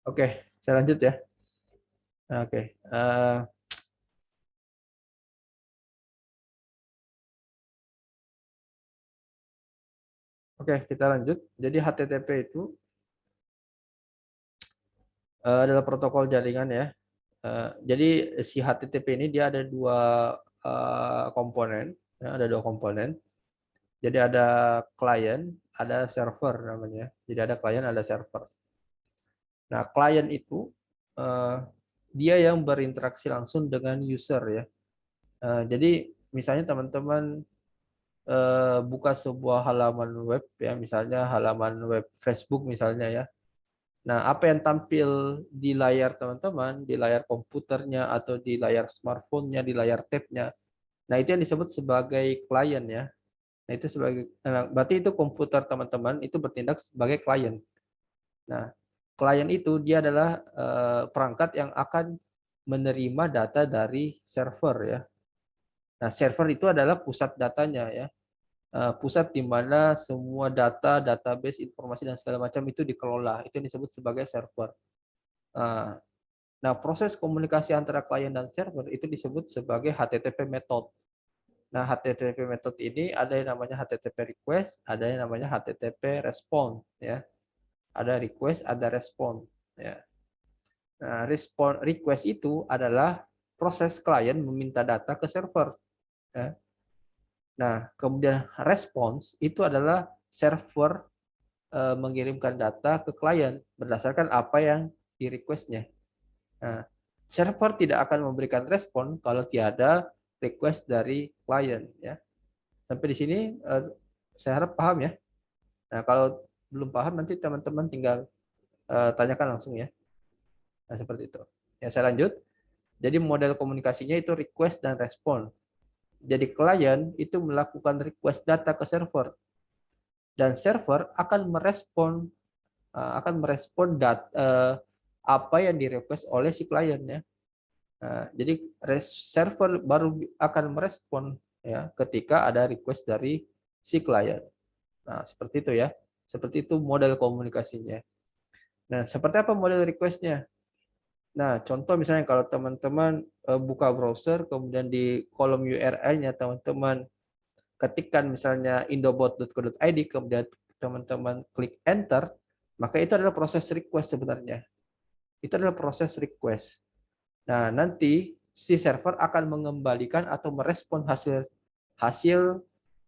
Oke, saya lanjut ya. Oke, oke, kita lanjut. Jadi HTTP itu adalah protokol jaringan ya. Jadi si HTTP ini dia ada dua komponen, ya, ada dua komponen. Jadi ada klien, ada server namanya. Jadi ada klien, ada server. Nah, klien itu eh, dia yang berinteraksi langsung dengan user ya. Jadi misalnya teman-teman buka sebuah halaman web ya, misalnya halaman web Facebook misalnya ya. Nah, apa yang tampil di layar teman-teman, di layar komputernya atau di layar smartphone-nya, di layar tab-nya. Nah, itu yang disebut sebagai klien ya. Nah, itu berarti itu komputer teman-teman itu bertindak sebagai klien. Nah, klien itu dia adalah perangkat yang akan menerima data dari server ya. Nah, server itu adalah pusat datanya ya. Pusat di mana semua data, database, informasi dan segala macam itu dikelola. Itu yang disebut sebagai server. Uh, Nah, proses komunikasi antara klien dan server itu disebut sebagai HTTP method. Nah, HTTP method ini ada yang namanya HTTP request, ada yang namanya HTTP response ya. Ada request, ada response ya. Nah, request itu adalah proses klien meminta data ke server ya. Nah, kemudian response itu adalah server mengirimkan data ke klien berdasarkan apa yang di requestnya. Nah, server tidak akan memberikan respon kalau tiada request dari klien ya. Sampai di sini saya harap paham ya. Nah, kalau belum paham nanti teman-teman tinggal tanyakan langsung ya. Nah, seperti itu. Ya, saya lanjut. Jadi model komunikasinya itu request dan respon. Jadi klien itu melakukan request data ke server dan server akan merespon apa yang direquest oleh si klien ya. Nah, jadi server baru akan merespon ya ketika ada request dari si klien. Nah, seperti itu ya. Seperti itu model komunikasinya. Nah, seperti apa model requestnya? Nah, contoh misalnya kalau teman-teman buka browser, kemudian di kolom URL-nya teman-teman ketikkan misalnya indobot.co.id, kemudian teman-teman klik enter, maka itu adalah proses request sebenarnya. Itu adalah proses request. Nah, nanti si server akan mengembalikan atau merespon hasil hasil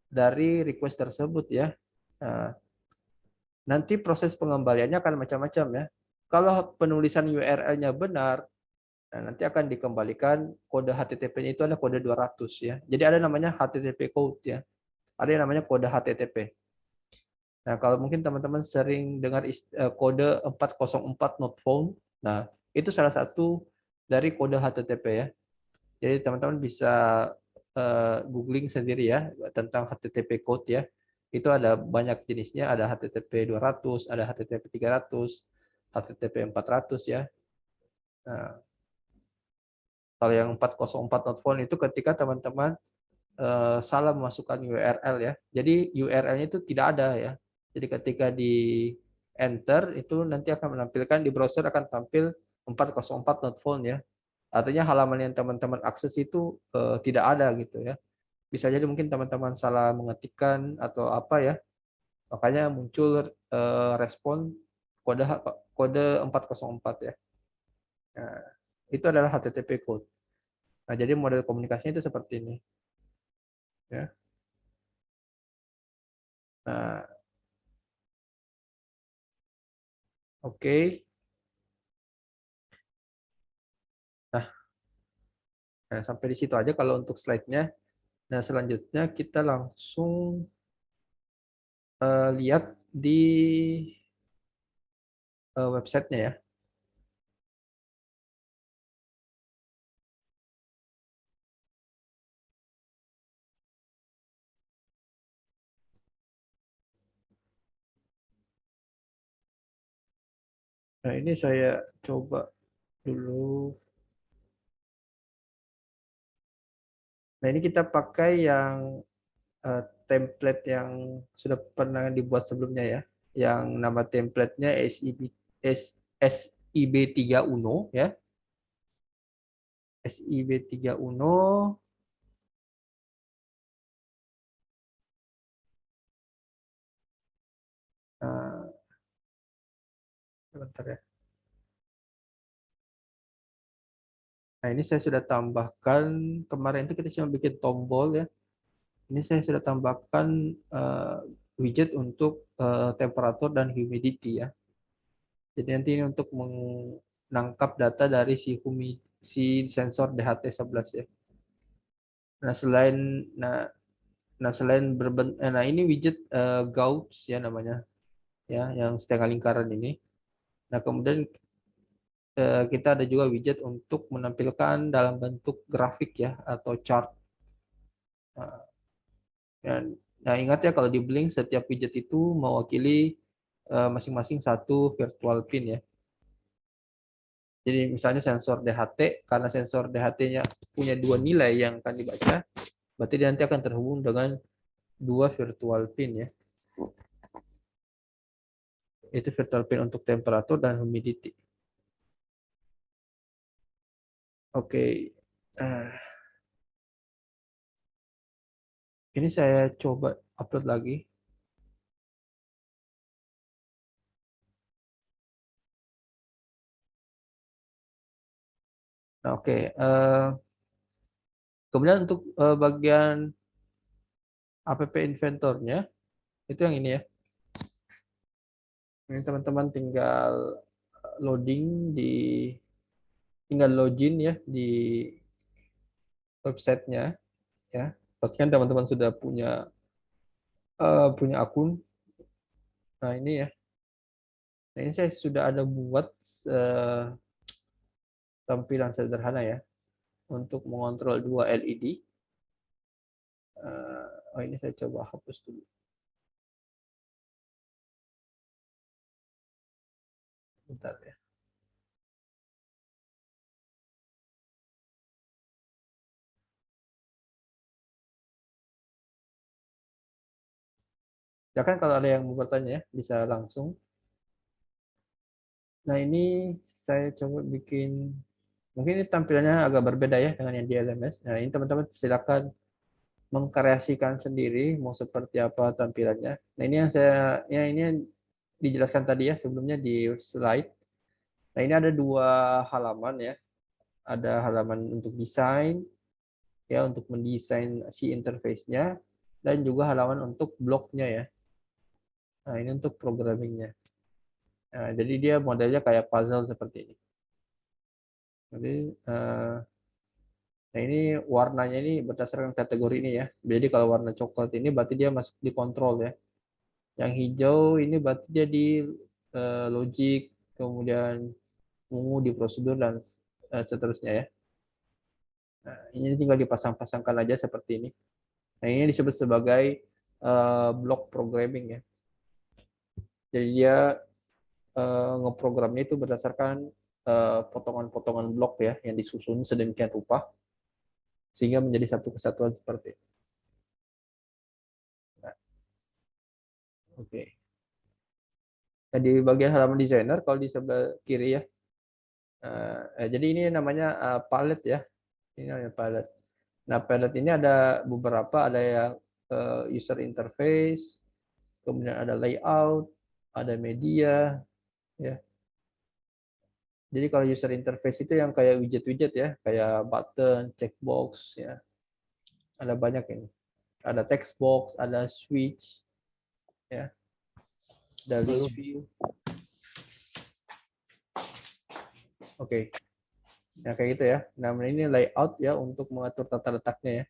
dari request tersebut ya. Nah, nanti proses pengembaliannya akan macam-macam ya. Kalau penulisan URL-nya benar, nah nanti akan dikembalikan kode HTTP-nya itu ada kode 200 ya. Jadi ada namanya HTTP code ya. Ada yang namanya kode HTTP. Nah, kalau mungkin teman-teman sering dengar kode 404 not found. Nah, itu salah satu dari kode HTTP ya. Jadi teman-teman bisa googling sendiri ya tentang HTTP code ya. Itu ada banyak jenisnya, ada HTTP 200, ada HTTP 300, HTTP 400 ya. Nah, kalau yang 404 not found itu ketika teman-teman salah memasukkan URL ya. Jadi URL-nya itu tidak ada ya. Jadi ketika di enter itu nanti akan menampilkan di browser akan tampil 404 not found ya. Artinya halaman yang teman-teman akses itu tidak ada gitu ya. Bisa jadi mungkin teman-teman salah mengetikkan atau apa ya. Makanya muncul respon kode kode 404 ya. Nah, itu adalah HTTP code. Nah, jadi model komunikasinya itu seperti ini ya. Nah, oke. Nah, sampai di situ aja kalau untuk slide-nya. Nah, selanjutnya kita langsung lihat di websitenya ya. Nah, ini saya coba dulu. Nah, ini kita pakai yang template yang sudah pernah dibuat sebelumnya ya. Yang nama templatenya SEB, SIB3 Uno ya. SIB3 Uno. Nah, sebentar ya. Nah, ini saya sudah tambahkan, kemarin itu kita cuma bikin tombol ya. Ini saya sudah tambahkan widget untuk temperatur dan humidity ya. Jadi nanti ini untuk menangkap data dari si sensor DHT11 ya. Nah, nah ini widget Gauss ya namanya ya, yang setengah lingkaran ini. Nah, kemudian kita ada juga widget untuk menampilkan dalam bentuk grafik ya atau chart. Nah, nah ingat ya kalau di Blink setiap widget itu mewakili masing-masing satu virtual pin ya. Jadi misalnya sensor DHT, karena sensor DHT-nya punya dua nilai yang akan dibaca, berarti dia nanti akan terhubung dengan dua virtual pin ya. Itu virtual pin untuk temperatur dan humidity. Oke. Uh, ini saya coba upload lagi. Nah, oke. Kemudian untuk bagian app inventornya, itu yang ini ya. Ini teman-teman tinggal login ya di websitenya ya. Pastikan teman-teman sudah punya akun. Nah ini ya. Nah ini saya sudah ada buat tampilan sederhana ya untuk mengontrol dua LED. Oh ini saya coba hapus dulu. Bentar ya. Ya kan kalau ada yang mau bertanya ya, bisa langsung. Nah ini saya coba bikin, mungkin ini tampilannya agak berbeda ya dengan yang di LMS. Nah ini teman-teman silakan mengkreasikan sendiri mau seperti apa tampilannya. Nah ini ini yang dijelaskan tadi ya sebelumnya di slide. Nah ini ada dua halaman ya. Ada halaman untuk desain ya, untuk mendesain si interface-nya, dan juga halaman untuk blognya ya. Nah ini untuk programmingnya. Nah, jadi dia modelnya kayak puzzle seperti ini. Jadi nah ini warnanya ini berdasarkan kategori ini ya. Jadi kalau warna coklat ini berarti dia masuk di kontrol ya. Yang hijau ini berarti dia di logic, kemudian ungu di prosedur dan seterusnya ya. Nah, ini tinggal dipasang-pasangkan aja seperti ini. Nah, ini disebut sebagai block programming ya. Jadi dia ngeprogramnya itu berdasarkan potongan-potongan blok ya yang disusun sedemikian rupa sehingga menjadi satu kesatuan seperti ini. Nah, oke. Okay. Nah, di bagian halaman designer kalau di sebelah kiri ya. Jadi ini namanya palette ya. Ini namanya palette. Nah, palette ini ada beberapa, ada yang user interface, kemudian ada layout, ada media, ya. Jadi kalau user interface itu yang kayak widget-widget ya, kayak button, checkbox, ya. Ada banyak ini. Ada text box, ada switch, ya. Ada list view. Oke. Nah, kayak gitu ya. Nah, ini layout ya untuk mengatur tata letaknya ya.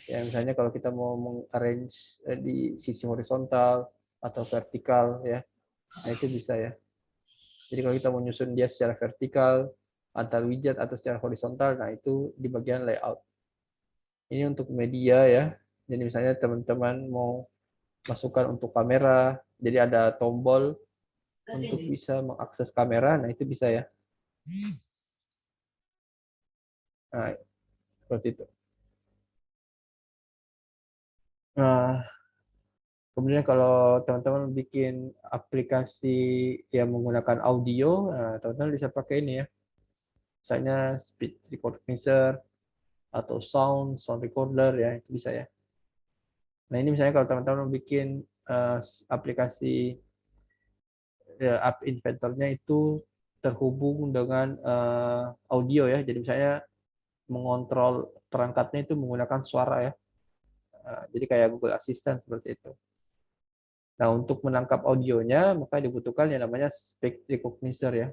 Ya, misalnya kalau kita mau mengarrange di sisi horizontal atau vertikal ya. Nah, itu bisa ya. Jadi kalau kita mau nyusun dia secara vertikal, antar widget atau secara horizontal, nah itu di bagian layout. Ini untuk media ya. Jadi misalnya teman-teman mau masukkan untuk kamera, jadi ada tombol untuk bisa mengakses kamera, nah itu bisa ya. Nah, seperti itu. Nah, Kemudian kalau teman-teman bikin aplikasi yang menggunakan audio, teman-teman bisa pakai ini ya. Misalnya speech recognizer atau sound recorder ya, itu bisa ya. Nah, ini misalnya kalau teman-teman bikin aplikasi app inventornya itu terhubung dengan audio ya. Jadi misalnya mengontrol perangkatnya itu menggunakan suara ya. Jadi kayak Google Assistant seperti itu. Nah, untuk menangkap audionya, maka dibutuhkan yang namanya speech recognizer ya.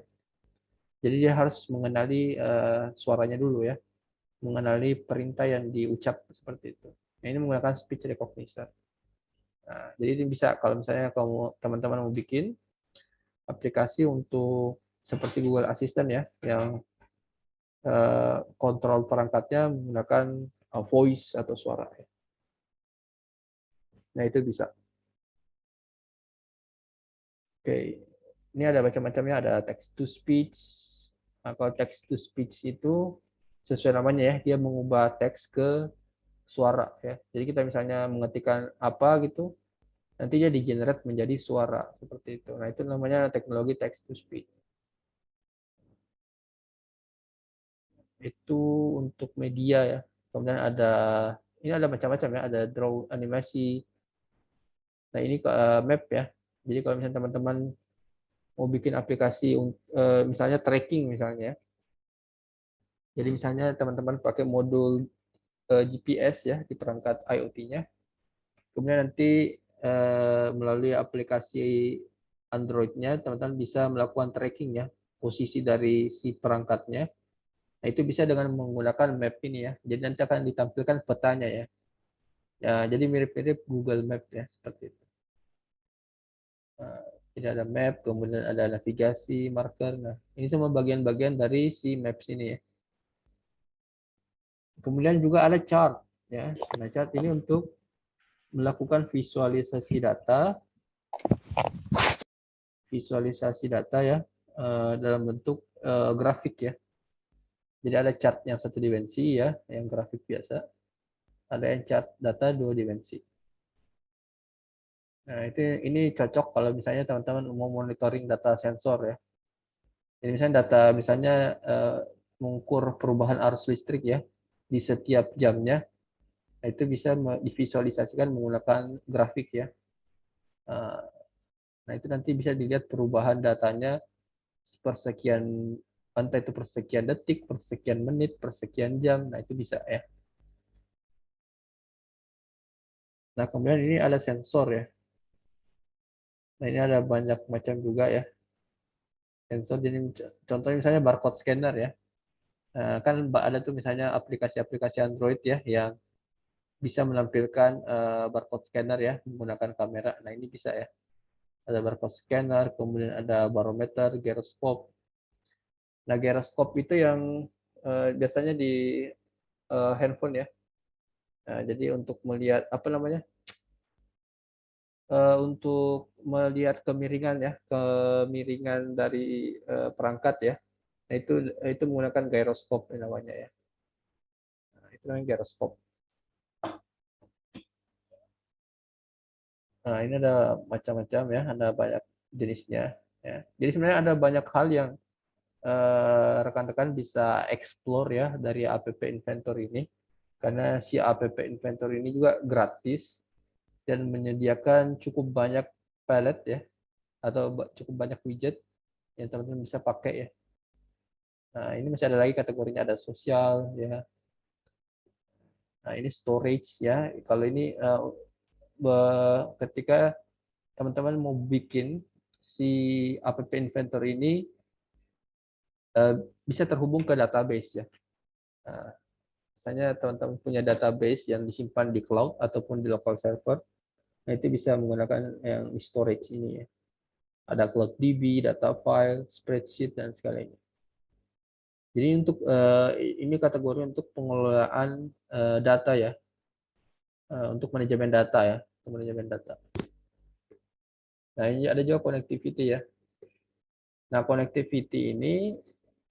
Jadi dia harus mengenali suaranya dulu ya, mengenali perintah yang diucap seperti itu. Nah, ini menggunakan speech recognizer. Nah, jadi ini bisa kalau misalnya kamu teman-teman mau bikin aplikasi untuk seperti Google Assistant ya, yang kontrol perangkatnya menggunakan voice atau suara. Nah, itu bisa. Oke, ini ada macam-macamnya, ada text to speech. Nah, kalau text to speech itu sesuai namanya ya, dia mengubah teks ke suara ya. Jadi kita misalnya mengetikkan apa gitu, nanti dia di-generate menjadi suara seperti itu. Nah, itu namanya teknologi text to speech. Itu untuk media ya. Kemudian ini ada macam-macam ya, ada draw animasi. Nah, ini map ya. Jadi kalau misalnya teman-teman mau bikin aplikasi misalnya tracking misalnya. Jadi misalnya teman-teman pakai modul GPS ya di perangkat IoT-nya. Kemudian nanti melalui aplikasi Android-nya teman-teman bisa melakukan tracking ya posisi dari si perangkatnya. Nah, itu bisa dengan menggunakan map ini ya. Jadi nanti akan ditampilkan petanya ya. Ya, jadi mirip-mirip Google Map ya seperti itu. Jadi ada map, kemudian ada navigasi, marker. Nah, ini semua bagian-bagian dari si Maps ini ya. Kemudian juga ada chart ya. Nah, chart ini untuk melakukan visualisasi data ya dalam bentuk grafik ya. Jadi ada chart yang satu dimensi ya, yang grafik biasa. Ada yang chart data dua dimensi. Nah, ini cocok kalau misalnya teman-teman mau monitoring data sensor ya. Jadi misalnya data mengukur perubahan arus listrik ya di setiap jamnya. Nah, itu bisa divisualisasikan menggunakan grafik ya. Nah, itu nanti bisa dilihat perubahan datanya persekian, entah itu persekian detik, persekian menit, persekian jam. Nah, itu bisa ya. Nah, kemudian ini ada sensor ya. Nah, ini ada banyak macam juga ya. Sensor, jadi contohnya misalnya barcode scanner ya. Nah, kan ada tuh misalnya aplikasi-aplikasi Android ya yang bisa menampilkan barcode scanner ya menggunakan kamera. Nah, ini bisa ya. Ada barcode scanner, kemudian ada barometer, gyroscope. Nah, gyroscope itu yang biasanya di handphone ya. Nah, jadi untuk melihat apa namanya? Untuk melihat kemiringan ya, kemiringan dari perangkat ya. Nah, itu menggunakan gyroscope namanya ya. Nah, itu namanya gyroscope. Nah, ini ada macam-macam ya, ada banyak jenisnya ya. Jadi sebenarnya ada banyak hal yang rekan-rekan bisa explore ya dari App Inventor ini. Karena si App Inventor ini juga gratis dan menyediakan cukup banyak palette ya atau cukup banyak widget yang teman-teman bisa pakai ya. Nah, ini masih ada lagi kategorinya, ada sosial ya. Nah, ini storage ya. Kalau ini ketika teman-teman mau bikin si App Inventor ini bisa terhubung ke database ya. Nah, misalnya teman-teman punya database yang disimpan di cloud ataupun di local server, nah itu bisa menggunakan yang storage ini ya. Ada CloudDB, data file, spreadsheet dan sebagainya. Jadi untuk ini kategori untuk pengelolaan data ya, untuk manajemen data ya, untuk manajemen data. Nah, ini ada juga connectivity ya. Nah, connectivity ini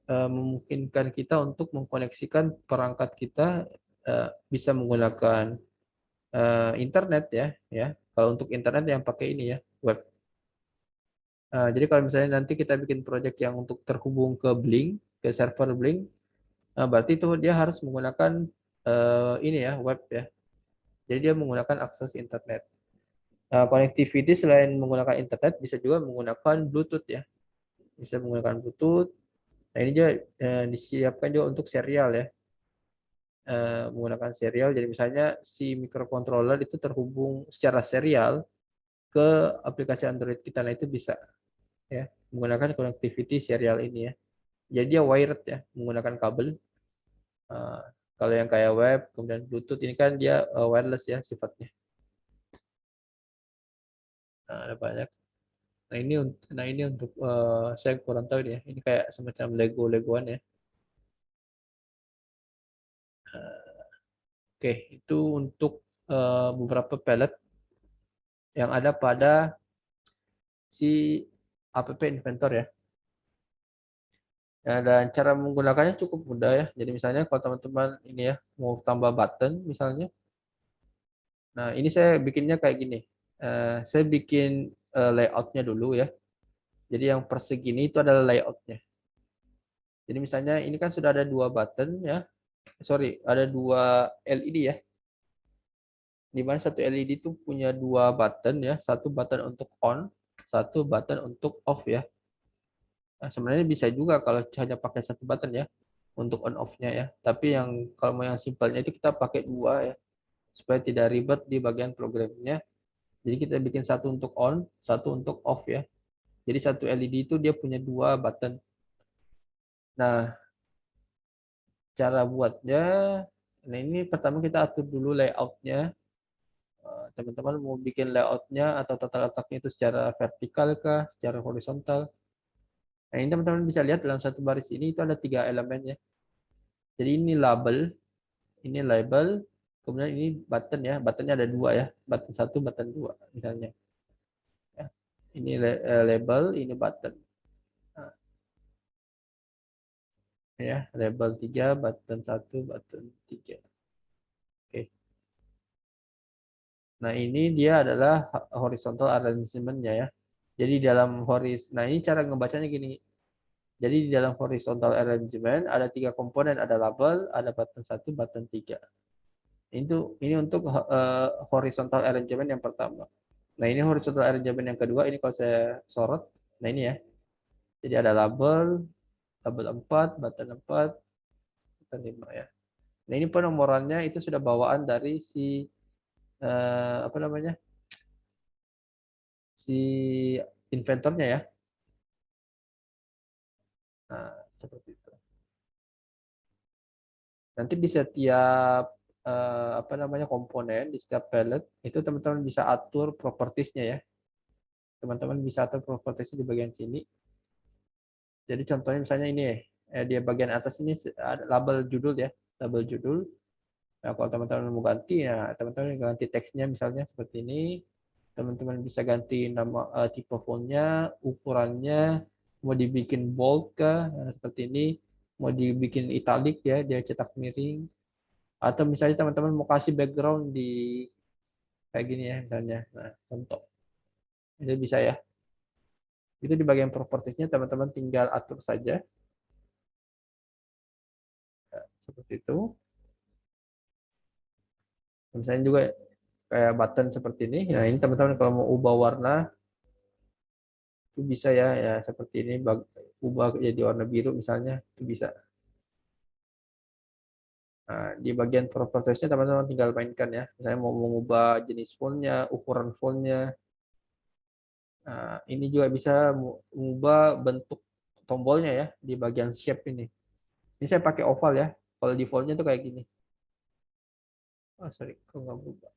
memungkinkan kita untuk mengkoneksikan perangkat kita bisa menggunakan internet ya Kalau untuk internet yang pakai ini ya, web. Jadi kalau misalnya nanti kita bikin project yang untuk terhubung ke Blink, ke server Blink, berarti itu dia harus menggunakan ini ya, web ya. Jadi dia menggunakan akses internet. Connectivity selain menggunakan internet bisa juga menggunakan Bluetooth ya. Bisa menggunakan Bluetooth. Nah ini juga disiapkan juga untuk serial ya. Menggunakan serial. Jadi misalnya si microcontroller itu terhubung secara serial ke aplikasi Android kita. Nah itu bisa ya menggunakan connectivity serial ini ya. Jadi dia wired ya, menggunakan kabel. Uh, Kalau yang kayak web, kemudian Bluetooth ini kan dia wireless ya sifatnya. Nah, ada banyak. Nah ini untuk saya kurang tahu ya. Ini kayak semacam Lego-Legoan ya. Oke, itu untuk beberapa palette yang ada pada si app Inventor ya. Ya, dan cara menggunakannya cukup mudah ya. Jadi misalnya kalau teman-teman ini ya mau tambah button misalnya. Nah ini saya bikinnya kayak gini. Saya bikin layoutnya dulu ya. Jadi yang persegi ini itu adalah layoutnya. Jadi misalnya ini kan sudah ada dua button ya. Sorry, ada dua LED ya. Di mana satu LED itu punya dua button ya. Satu button untuk on, satu button untuk off ya. Nah, sebenarnya bisa juga kalau hanya pakai satu button ya untuk on off-nya ya. Tapi yang kalau mau yang simpelnya itu kita pakai dua ya supaya tidak ribet di bagian programnya. Jadi kita bikin satu untuk on, satu untuk off ya. Jadi satu LED itu dia punya dua button. Nah, cara buatnya, nah ini pertama kita atur dulu layoutnya. Teman-teman mau bikin layoutnya atau tata letaknya itu secara vertikal kah, secara horizontal. Nah ini teman-teman bisa lihat dalam satu baris ini itu ada tiga elemen ya. Jadi ini label, kemudian ini button ya. Buttonnya ada dua ya, button satu, button dua misalnya. Ya. Ini label, ini button. Nah, ya, label 3, button satu, button 3. Oke. Nah, ini dia adalah horizontal arrangement-nya ya. Jadi dalam nah ini cara ngebacanya gini. Jadi di dalam horizontal arrangement ada tiga komponen, ada label, ada button satu, button 3. Ini untuk horizontal arrangement yang pertama. Nah, ini horizontal arrangement yang kedua, ini kalau saya sorot. Nah, ini ya. Jadi ada label, label 4, button 4, button 5 ya. Nah, ini penomorannya itu sudah bawaan dari si apa namanya? Si inventornya ya. Nah, seperti itu. Nanti di setiap apa namanya komponen di setiap palette itu teman-teman bisa atur propertiesnya ya. Teman-teman bisa atur propertiesnya di bagian sini. Jadi contohnya misalnya ini di bagian atas ini ada label judul ya, label judul. Nah, kalau teman-teman mau ganti ya teman-teman ganti teksnya misalnya seperti ini. Teman-teman bisa ganti nama tipe fontnya, ukurannya, mau dibikin bold kah, nah, seperti ini, mau dibikin italic ya, dia cetak miring. Atau misalnya teman-teman mau kasih background di kayak gini ya misalnya. Nah, contoh. Itu bisa ya. Itu di bagian propertiesnya teman-teman tinggal atur saja. Nah, seperti itu. Misalnya juga kayak button seperti ini. Nah, ini teman-teman kalau mau ubah warna itu bisa ya, ya seperti ini ubah jadi warna biru misalnya itu bisa. Nah, di bagian propertiesnya teman-teman tinggal mainkan ya. Misalnya mau mengubah jenis fontnya, ukuran fontnya. Nah, ini juga bisa mengubah bentuk tombolnya ya di bagian shape ini. Ini saya pakai oval ya. Kalau defaultnya tuh kayak gini. Oh, sorry, kok nggak berubah.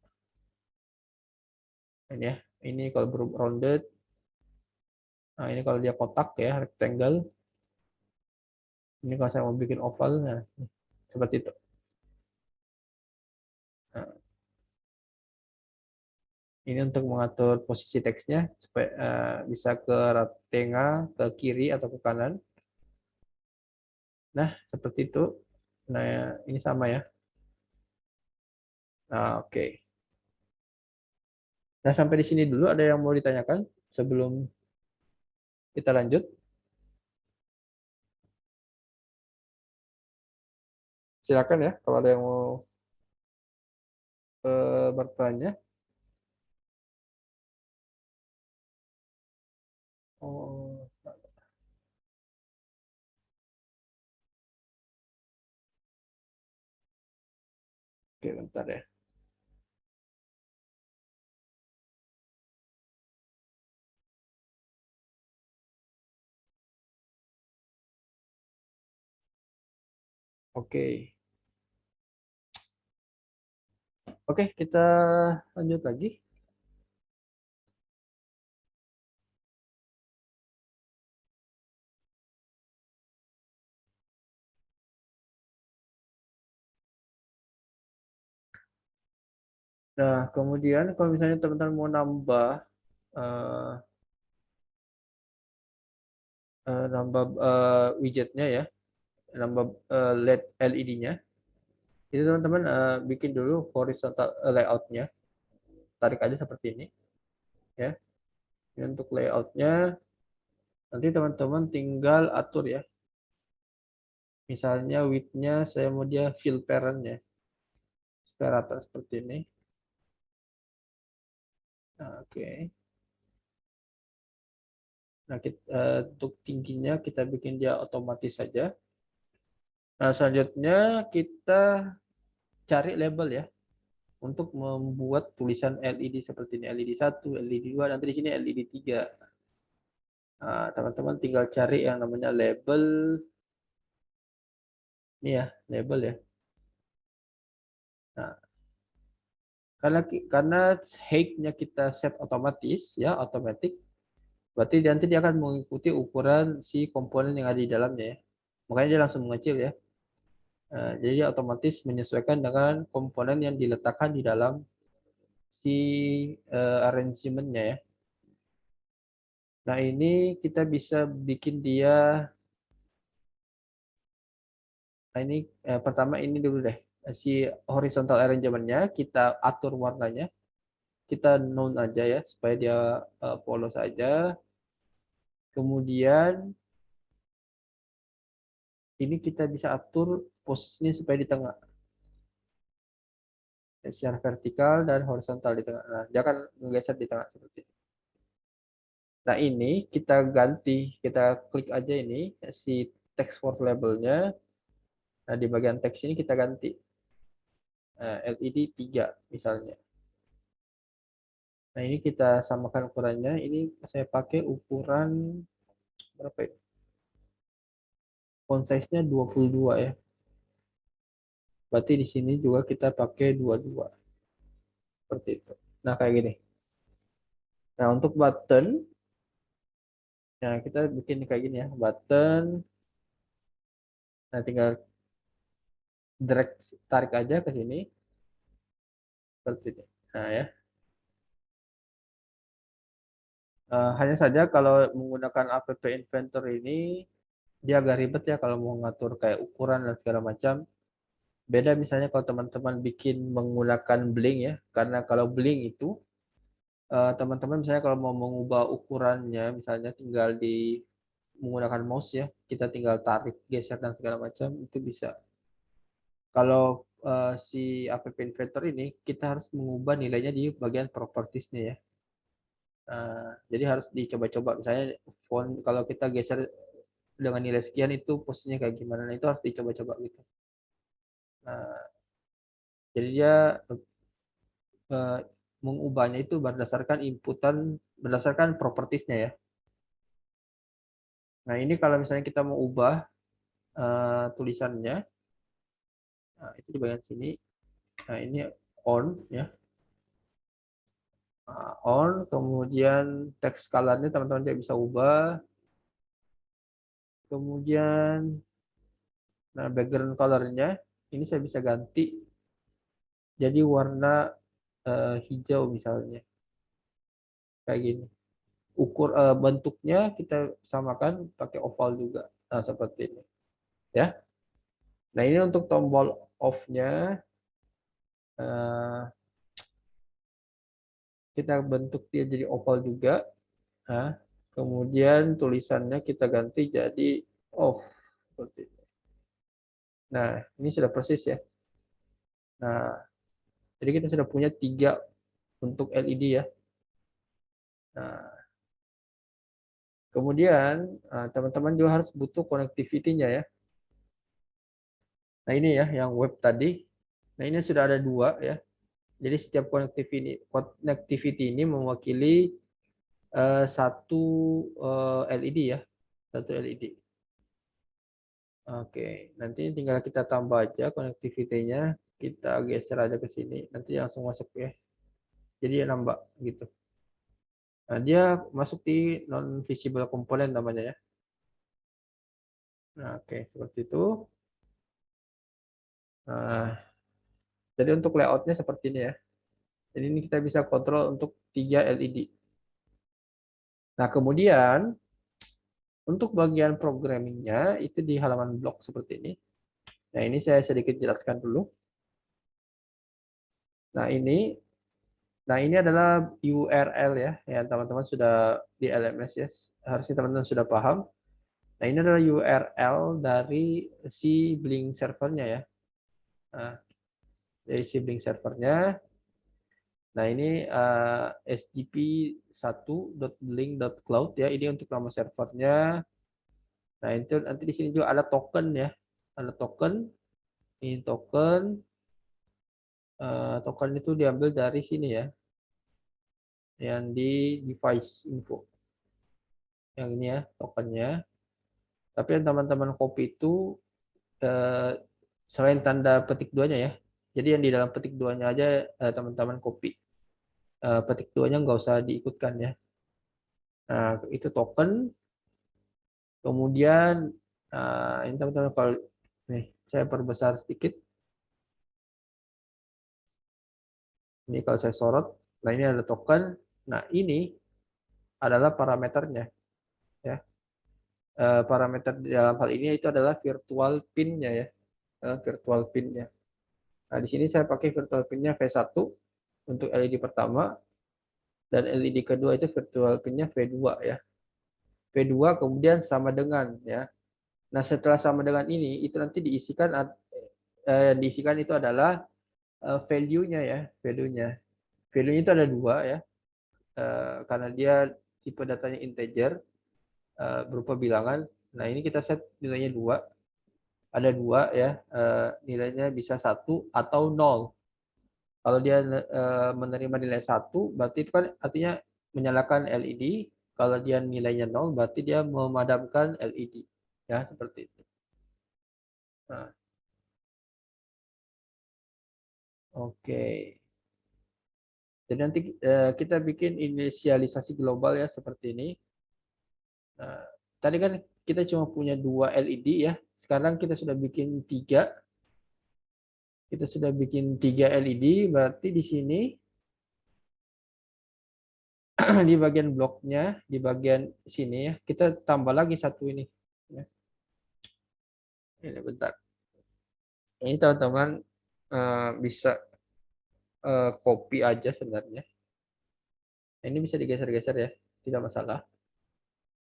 Ini ya. Ini kalau berubah rounded. Nah, ini kalau dia kotak ya, rectangle. Ini kalau saya mau bikin oval, nah seperti itu. Nah, ini untuk mengatur posisi teksnya supaya bisa ke tengah, ke kiri atau ke kanan. Nah, seperti itu. Nah, ini sama ya. Nah, oke. Nah, sampai di sini dulu ada yang mau ditanyakan sebelum kita lanjut? Silakan ya, kalau ada yang mau bertanya. Oh, oke, bentar ya. Oke, oke, kita lanjut lagi. Nah, kemudian kalau misalnya teman-teman mau nambah eh, nambah widgetnya ya, nambah LED-nya, itu teman-teman bikin dulu horizontal layoutnya, tarik aja seperti ini, ya. Ini untuk layoutnya, nanti teman-teman tinggal atur ya. Misalnya width-nya saya mau dia fill parent ya, supaya rata seperti ini. Nah, oke. Nah, untuk tingginya kita bikin dia otomatis saja. Nah, selanjutnya kita cari label ya untuk membuat tulisan LED seperti ini, LED 1, LED 2, nanti di sini LED 3. Nah, teman-teman tinggal cari yang namanya label ini ya, label ya. Nah, karena height-nya kita set otomatis ya, otomatis, berarti nanti dia akan mengikuti ukuran si komponen yang ada di dalamnya ya. Makanya dia langsung mengecil ya. Jadi dia otomatis menyesuaikan dengan komponen yang diletakkan di dalam si arrangementnya ya. Nah ini kita bisa bikin dia, nah ini pertama ini dulu deh, si horizontal arrangementnya kita atur warnanya, kita none aja ya supaya dia polos aja. Kemudian ini kita bisa atur posisinya supaya di tengah, secara vertikal dan horizontal di tengah. Nah dia akan menggeser di tengah seperti ini. Nah ini kita ganti, kita klik aja ini si text word labelnya. Nah di bagian teks ini kita ganti LED 3 misalnya. Nah ini kita samakan ukurannya. Ini saya pakai ukuran berapa ya? Font size-nya 22 ya. Berarti di sini juga kita pakai 22 seperti itu. Nah kayak gini. Nah untuk button, nah kita bikin kayak gini ya. Button, nah tinggal drag, tarik aja ke sini seperti ini. Nah ya. Hanya saja kalau menggunakan app Inventor ini dia agak ribet ya kalau mau ngatur kayak ukuran dan segala macam. Beda misalnya kalau teman-teman bikin menggunakan Blink ya, karena kalau Blink itu teman-teman misalnya kalau mau mengubah ukurannya, misalnya tinggal di menggunakan mouse ya, kita tinggal tarik, geser dan segala macam itu bisa. Kalau si app Inventor ini kita harus mengubah nilainya di bagian propertiesnya ya. Jadi harus dicoba-coba misalnya font kalau kita geser dengan nilai sekian itu posisinya kayak gimana, nah, itu harus dicoba-coba gitu. Nah, jadi dia eh, mengubahnya itu berdasarkan inputan, berdasarkan propertiesnya ya. Nah ini kalau misalnya kita mau ubah tulisannya, nah, itu di bagian sini. Nah ini on ya. Nah, on, kemudian text color-nya teman-teman juga bisa ubah. Kemudian, nah background color-nya ini saya bisa ganti jadi warna hijau misalnya, kayak gini. Bentuknya kita samakan pakai oval juga. Nah seperti ini ya. Nah ini untuk tombol off-nya. eh, kita bentuk dia jadi oval juga. Nah, kemudian tulisannya kita ganti jadi off. Seperti itu. Nah, ini sudah persis ya. Nah, jadi kita sudah punya 3 untuk LED ya. Nah, kemudian teman-teman juga harus butuh connectivity-nya ya. Nah, ini ya yang web tadi. Nah, ini sudah ada 2 ya. Jadi setiap connectivity ini mewakili satu LED ya, satu LED. Oke, nanti tinggal kita tambah aja connectivity-nya, kita geser aja ke sini, nanti langsung masuk ya. Jadi ya nambah gitu. Nah, dia masuk di non visible component namanya ya. Nah, oke, seperti itu. Nah, jadi untuk layoutnya seperti ini ya. Jadi ini kita bisa kontrol untuk 3 LED. Nah, kemudian untuk bagian programmingnya itu di halaman blog seperti ini. Nah, ini saya sedikit jelaskan dulu. Nah, ini adalah URL ya. Ya, teman-teman sudah di LMS ya. Harusnya teman-teman sudah paham. Nah, ini adalah URL dari si Blink servernya ya. Nah, dari si Blink servernya. Nah, ini sgp1.blink.cloud ya. Ini untuk nama servernya. Nah, itu nanti di sini juga ada token ya. Ada token. Ini token. Token itu diambil dari sini ya. Yang di device info. Yang ini ya, tokennya. Tapi yang teman-teman copy itu selain tanda petik duanya ya. Jadi yang di dalam petik duanya aja teman-teman copy. Petik duanya nggak usah diikutkan ya. Nah, itu token. Kemudian ini teman-teman kalau nih saya perbesar sedikit. Ini kalau saya sorot, nah ini ada token. Nah, ini adalah parameternya ya. Parameter dalam hal ini itu adalah virtual pin-nya ya. Virtual pin-nya. Nah, di sini saya pakai virtual pin-nya V1 untuk LED pertama dan LED kedua itu virtual pin-nya V2 ya. V2 kemudian sama dengan ya. Nah, setelah sama dengan ini itu nanti diisikan itu adalah value-nya ya, value-nya. Value-nya itu ada 2 ya. Karena dia tipe datanya integer berupa bilangan. Nah, ini kita set nilainya 2. Ada 2 ya. Nilainya bisa 1 atau 0. Kalau dia menerima nilai 1, berarti itu kan artinya menyalakan LED. Kalau dia nilainya 0, berarti dia memadamkan LED. Ya, seperti itu. Nah, oke. Jadi nanti kita bikin inisialisasi global ya, seperti ini. Nah, tadi kan kita cuma punya 2 LED ya. Sekarang kita sudah bikin 3. Kita sudah bikin 3 LED, berarti di sini di bagian bloknya, di bagian sini ya, kita tambah lagi satu ini. Ya. Ini bentar. Ini teman-teman bisa copy aja sebenarnya. Nah, ini bisa digeser-geser ya, tidak masalah.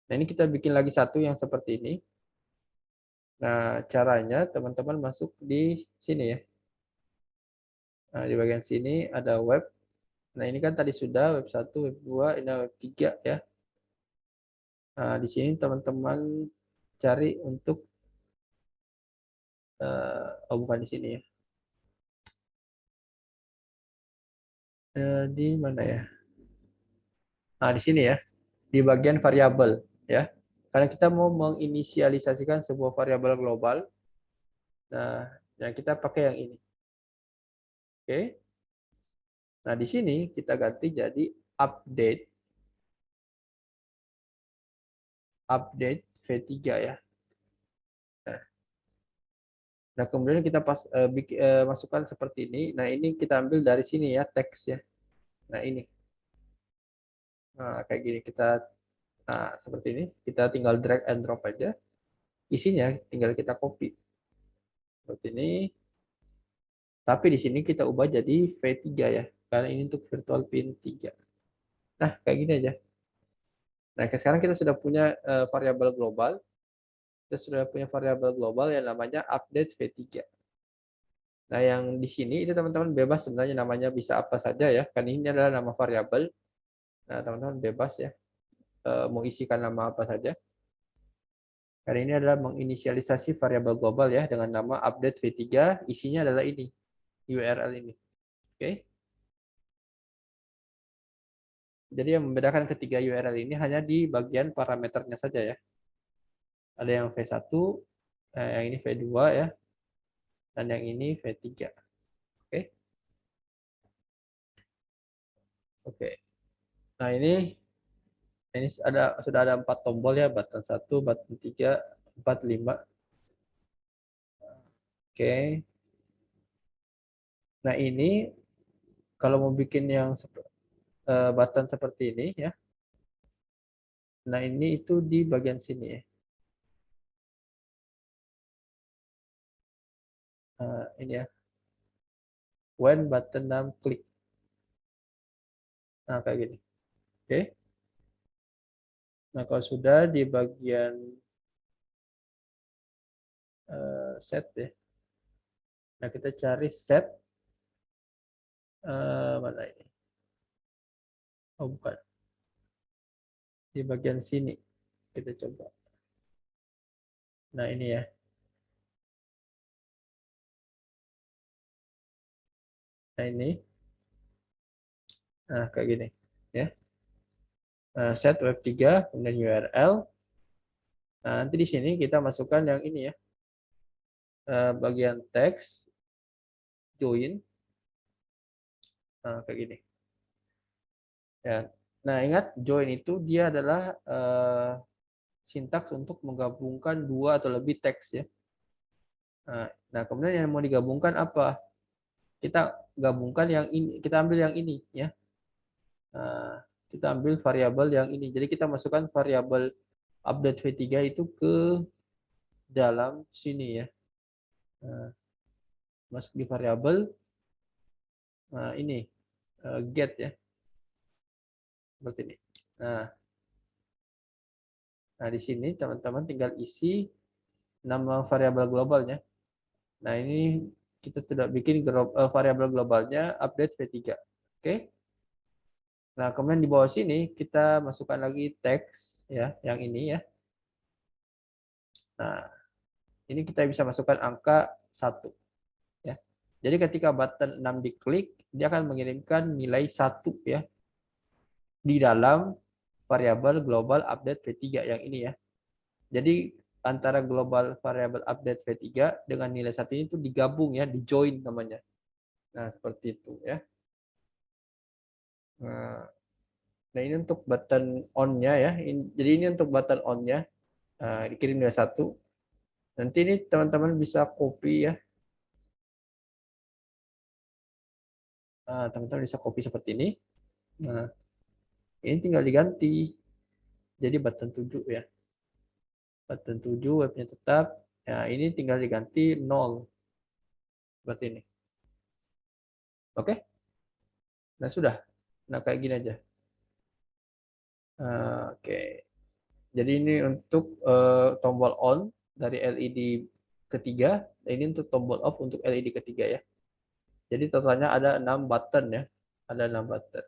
Nah, ini kita bikin lagi satu yang seperti ini. Nah, caranya teman-teman masuk di sini ya. Nah, di bagian sini ada web. Nah, ini kan tadi sudah web 1, web 2, ini web 3 ya. Nah, di sini teman-teman cari untuk oh bukan di sini ya. Di mana ya? Nah, di sini ya. Di bagian variabel ya. Karena kita mau menginisialisasikan sebuah variabel global. Nah, yang kita pakai yang ini. Oke. Nah, di sini kita ganti jadi update V3 ya. Nah, kemudian kita masukkan seperti ini. Nah, ini kita ambil dari sini ya, teks ya. Nah, ini. Nah, kayak gini kita seperti ini. Kita tinggal drag and drop aja. Isinya tinggal kita copy. Seperti ini. Tapi di sini kita ubah jadi V3 ya. Karena ini untuk virtual pin 3. Nah, kayak gini aja. Nah, sekarang kita sudah punya variabel global. Kita sudah punya variabel global yang namanya update v3. Nah, yang di sini itu teman-teman bebas sebenarnya namanya bisa apa saja ya. Kan ini adalah nama variabel. Nah, teman-teman bebas ya mau isikan nama apa saja. Karena ini adalah menginisialisasi variabel global ya dengan nama update v3, isinya adalah ini, URL ini. Oke. Jadi yang membedakan ketiga URL ini hanya di bagian parameternya saja ya. Ada yang v1, yang ini v2 ya, dan yang ini v3. Oke. Oke. Nah, ini sudah ada 4 tombol ya, button 1, button 3, 4, 5. Oke. Nah, ini kalau mau bikin yang button seperti ini ya. Nah, ini itu di bagian sini ya. Ini ya. When button name klik. Nah, kayak gini. Oke. Nah, kalau sudah di bagian set ya. Nah, kita cari set mana ini? Oh, bukan. Di bagian sini. Kita coba. Nah, ini ya. Nah, ini. Nah, kayak gini. Ya. Set web3, kemudian URL. Nah, nanti di sini kita masukkan yang ini ya. Bagian teks, join. Nah, kayak gini. Ya. Nah, ingat join itu dia adalah sintaks untuk menggabungkan dua atau lebih teks ya. Nah, kemudian yang mau digabungkan apa? Kita gabungkan yang ini, kita ambil yang ini ya. Nah, kita ambil variabel yang ini. Jadi kita masukkan variabel update v3 itu ke dalam sini ya. Nah, masuk di variabel ini get ya. Seperti ini. Nah, di sini teman-teman tinggal isi nama variabel globalnya. Nah, ini kita tidak bikin variabel globalnya update v3. Oke. Nah, kemudian di bawah sini kita masukkan lagi teks ya, yang ini ya. Nah, ini kita bisa masukkan angka 1 ya. Jadi ketika button 6 diklik, dia akan mengirimkan nilai 1 ya di dalam variabel global update v3 yang ini ya. Jadi antara global variabel update v3 dengan nilai 1 itu digabung ya, di join namanya. Nah, seperti itu ya. Nah, ini untuk button on-nya ya. Jadi ini untuk button on-nya. Dikirim nilai 1. Nanti ini teman-teman bisa copy ya. Teman-teman bisa copy seperti ini. Nah, ini tinggal diganti. Jadi button 7 ya. Button 7 webnya tetap. Ya, ini tinggal diganti 0. Seperti ini. Oke? Nah, sudah. Nah, kayak gini aja. Oke. Jadi ini untuk tombol on dari LED ketiga. Ini untuk tombol off untuk LED ketiga ya. Jadi totalnya ada 6 button ya. Ada 6 button.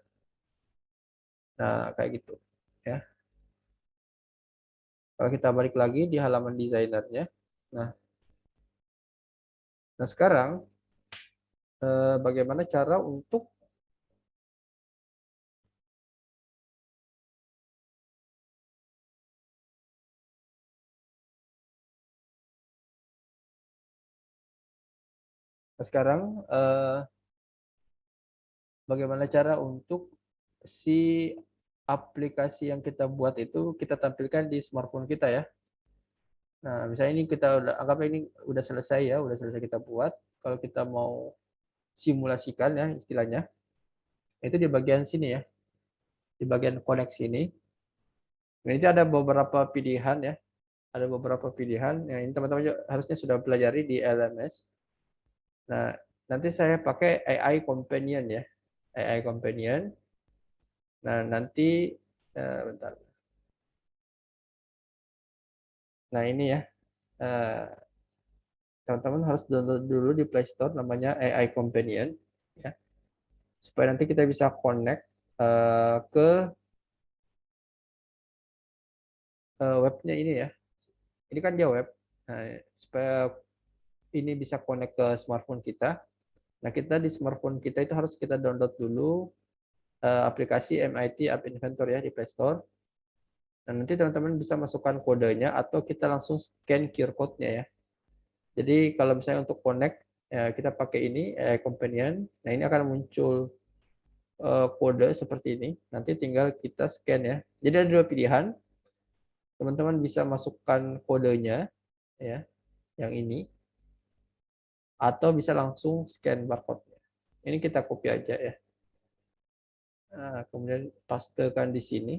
Nah, kayak gitu. Ya. Kalau kita balik lagi di halaman desainernya. Nah, sekarang bagaimana cara untuk sekarang bagaimana cara untuk si aplikasi yang kita buat itu kita tampilkan di smartphone kita ya. Nah, misalnya ini kita udah anggap ini udah selesai ya, udah selesai kita buat. Kalau kita mau simulasikan ya istilahnya, itu di bagian sini ya, di bagian koneksi ini. Nah, ini ada beberapa pilihan ya, ada beberapa pilihan. Yang ini teman-teman harusnya sudah pelajari di LMS. Nah, nanti saya pakai AI Companion ya. AI Companion. Nah, nanti bentar. Nah, ini ya. Teman-teman harus download dulu di Play Store namanya AI Companion ya. Supaya nanti kita bisa connect ke webnya ini ya. Ini kan dia web. Nah, supaya ini bisa connect ke smartphone kita. Nah, kita di smartphone kita itu harus kita download dulu aplikasi MIT App Inventor ya di Play Store. Dan nanti teman-teman bisa masukkan kodenya atau kita langsung scan QR code-nya ya. Jadi kalau misalnya untuk connect ya kita pakai ini Companion. Nah, ini akan muncul kode seperti ini. Nanti tinggal kita scan ya. Jadi ada dua pilihan. Teman-teman bisa masukkan kodenya ya, yang ini atau bisa langsung scan barcode-nya. Ini kita copy aja ya. Nah, kemudian pastekan di sini.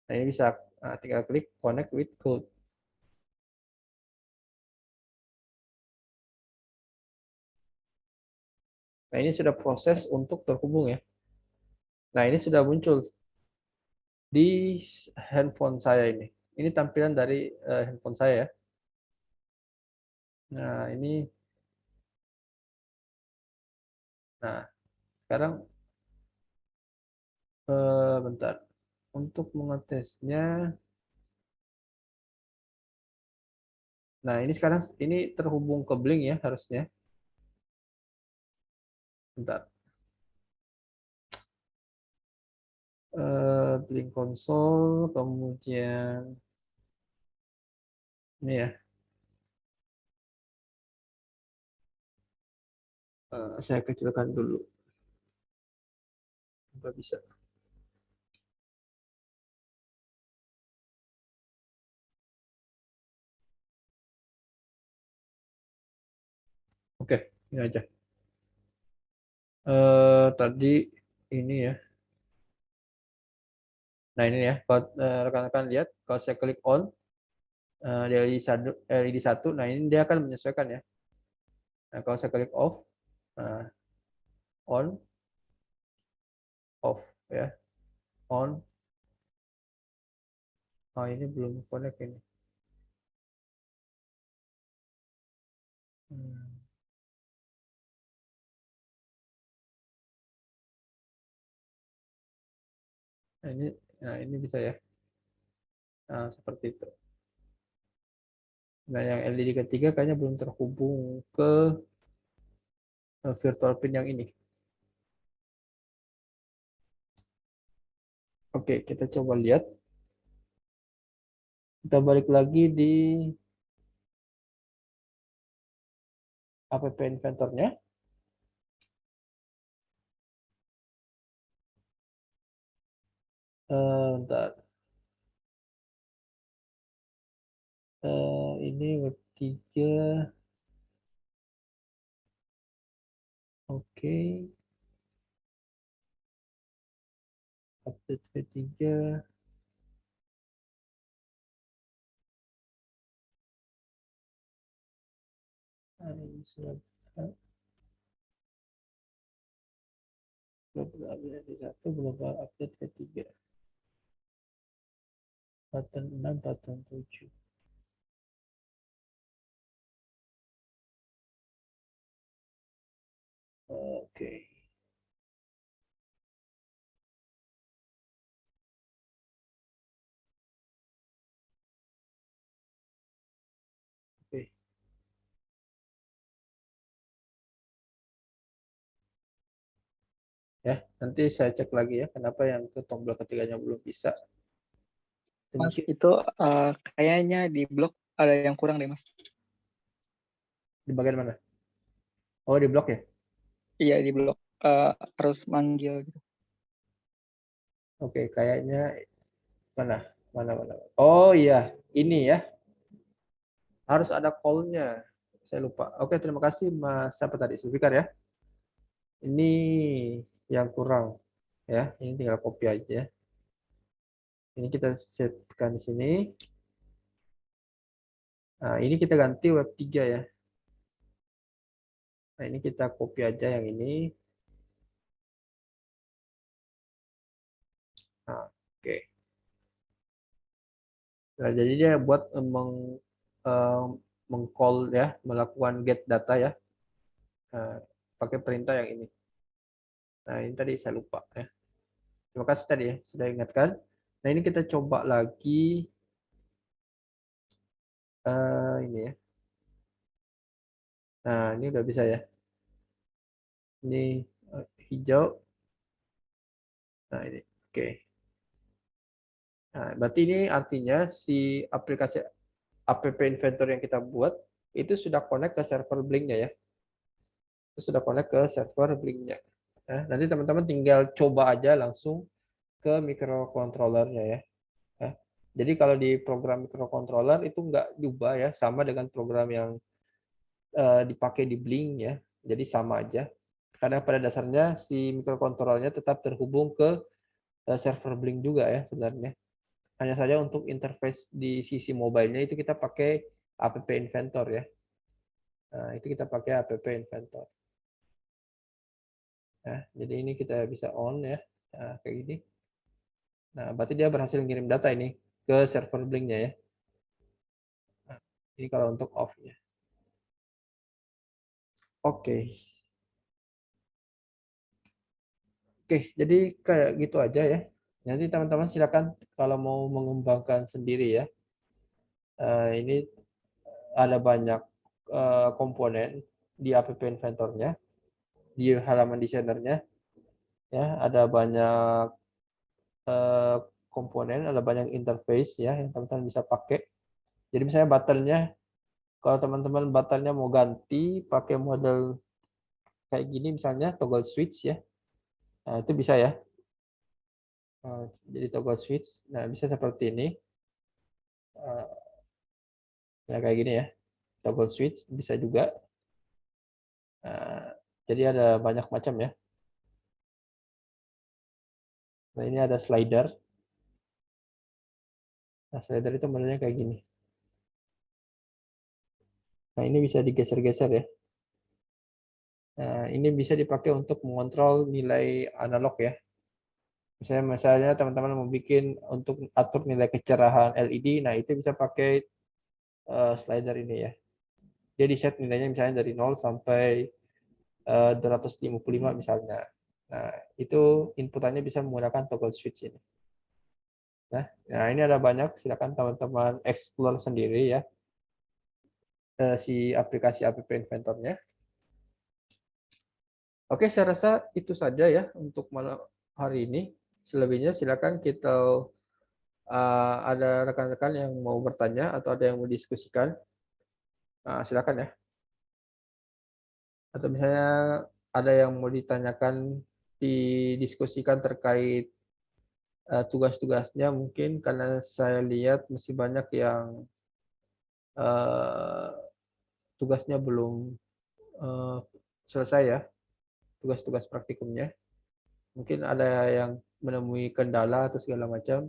Nah, ini bisa tinggal klik connect with code. Nah, ini sudah proses untuk terhubung ya. Nah, ini sudah muncul di handphone saya ini. Ini tampilan dari handphone saya ya. Nah, ini nah, sekarang bentar. Untuk mengetesnya, nah ini sekarang ini terhubung ke Blink ya harusnya. Bentar. Blink konsol, kemudian ini ya. Saya kecilkan dulu. Nggak bisa. Oke, ini aja. Tadi ini ya. Nah ini ya, kalau rekan-rekan lihat, kalau saya klik on dari LED 1, nah ini dia akan menyesuaikan ya. Nah kalau saya klik off, nah, on, off ya, on. Oh ini belum connect ini. Hmm. Nah ini bisa ya. Nah seperti itu. Nah yang LED ketiga kayaknya belum terhubung ke virtual pin yang ini. Oke, kita coba lihat. Kita balik lagi di app inventornya. Bentar. Ini web 3. Oke. Update V3. Ini sudah update V1, belum update V3. Button 6, button 7. Oke. Oke. Ya, nanti saya cek lagi ya, kenapa yang ke tombol ketiganya belum bisa. Mas, itu kayaknya di blok ada yang kurang deh, Mas. Di bagian mana? Oh, di blok ya? Iya, di blok. Harus manggil gitu. Oke, kayaknya mana? Mana? Oh iya, ini ya. Harus ada call-nya. Saya lupa. Oke, terima kasih Mas siapa tadi? Sulfikar ya. Ini yang kurang ya. Ini tinggal copy aja. Ini kita setkan di sini. Nah, ini kita ganti web 3 ya. Nah, ini kita copy aja yang ini. Nah, oke. Nah, jadi dia buat mengcall ya, melakukan get data ya, pakai perintah yang ini. Nah, ini tadi saya lupa ya. Terima kasih tadi ya, sudah ingatkan. Nah, ini kita coba lagi ini ya. Nah, ini udah bisa ya. Ini hijau. Nah, ini. Oke. Nah, berarti ini artinya si aplikasi app inventor yang kita buat itu sudah connect ke server Blink-nya ya. Itu sudah connect ke server Blink-nya. Nah, nanti teman-teman tinggal coba aja langsung ke microcontroller-nya ya. Ya. Jadi kalau di program microcontroller itu nggak diubah ya, sama dengan program yang dipakai di Blink ya. Jadi sama aja. Karena pada dasarnya si microcontroller-nya tetap terhubung ke server Blink juga ya sebenarnya. Hanya saja untuk interface di sisi mobile-nya itu kita pakai app inventor ya. Nah, itu kita pakai app inventor. Nah, jadi ini kita bisa on ya. Nah, kayak gini. Nah, berarti dia berhasil ngirim data ini ke server Blink-nya ya. Nah, ini kalau untuk off-nya. Oke. Oke, jadi kayak gitu aja ya. Nanti teman-teman silakan kalau mau mengembangkan sendiri ya. Ini ada banyak komponen di app inventornya, di halaman desainernya. Ya, ada banyak komponen, ada banyak interface ya yang teman-teman bisa pakai. Jadi misalnya buttonnya, kalau teman-teman buttonnya mau ganti pakai model kayak gini misalnya toggle switch ya, nah itu bisa ya. Jadi toggle switch, nah bisa seperti ini, nah kayak gini ya, toggle switch bisa juga. Jadi ada banyak macam ya. Nah ini ada slider. Nah slider itu modelnya kayak gini. Nah ini bisa digeser-geser ya. Nah ini bisa dipakai untuk mengontrol nilai analog ya. Misalnya teman-teman mau bikin untuk atur nilai kecerahan LED, nah itu bisa pakai slider ini ya. Dia di set nilainya misalnya dari 0 sampai 255 misalnya. Nah, itu inputannya bisa menggunakan toggle switch ini. Nah ini ada banyak, silakan teman-teman explore sendiri ya si aplikasi app inventornya. Oke, saya rasa itu saja ya untuk malam hari ini. Selebihnya silakan kita ada rekan-rekan yang mau bertanya atau ada yang mau diskusikan. Silakan ya. Atau misalnya ada yang mau ditanyakan, didiskusikan terkait tugas-tugasnya mungkin karena saya lihat masih banyak yang uh, tugasnya belum uh, selesai ya, tugas-tugas praktikumnya. Mungkin ada yang menemui kendala atau segala macam.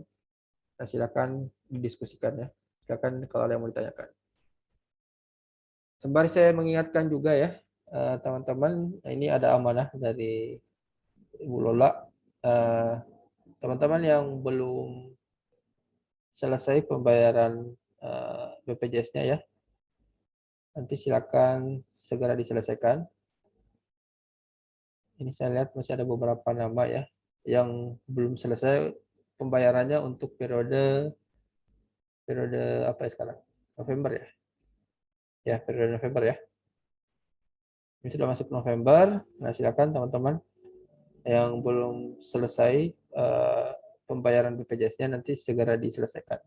Nah, silakan didiskusikan ya. Silakan kalau ada yang mau ditanyakan. Sembari saya mengingatkan juga ya, teman-teman, ini ada amanah dari Ibu Lola. Teman-teman yang belum selesai pembayaran BPJS-nya ya, nanti silakan segera diselesaikan. Ini saya lihat masih ada beberapa nama ya yang belum selesai pembayarannya untuk periode apa ya sekarang? November ya? Ya, periode November ya. Ini sudah masuk November. Nah, silakan teman-teman yang belum selesai pembayaran BPJS-nya nanti segera diselesaikan.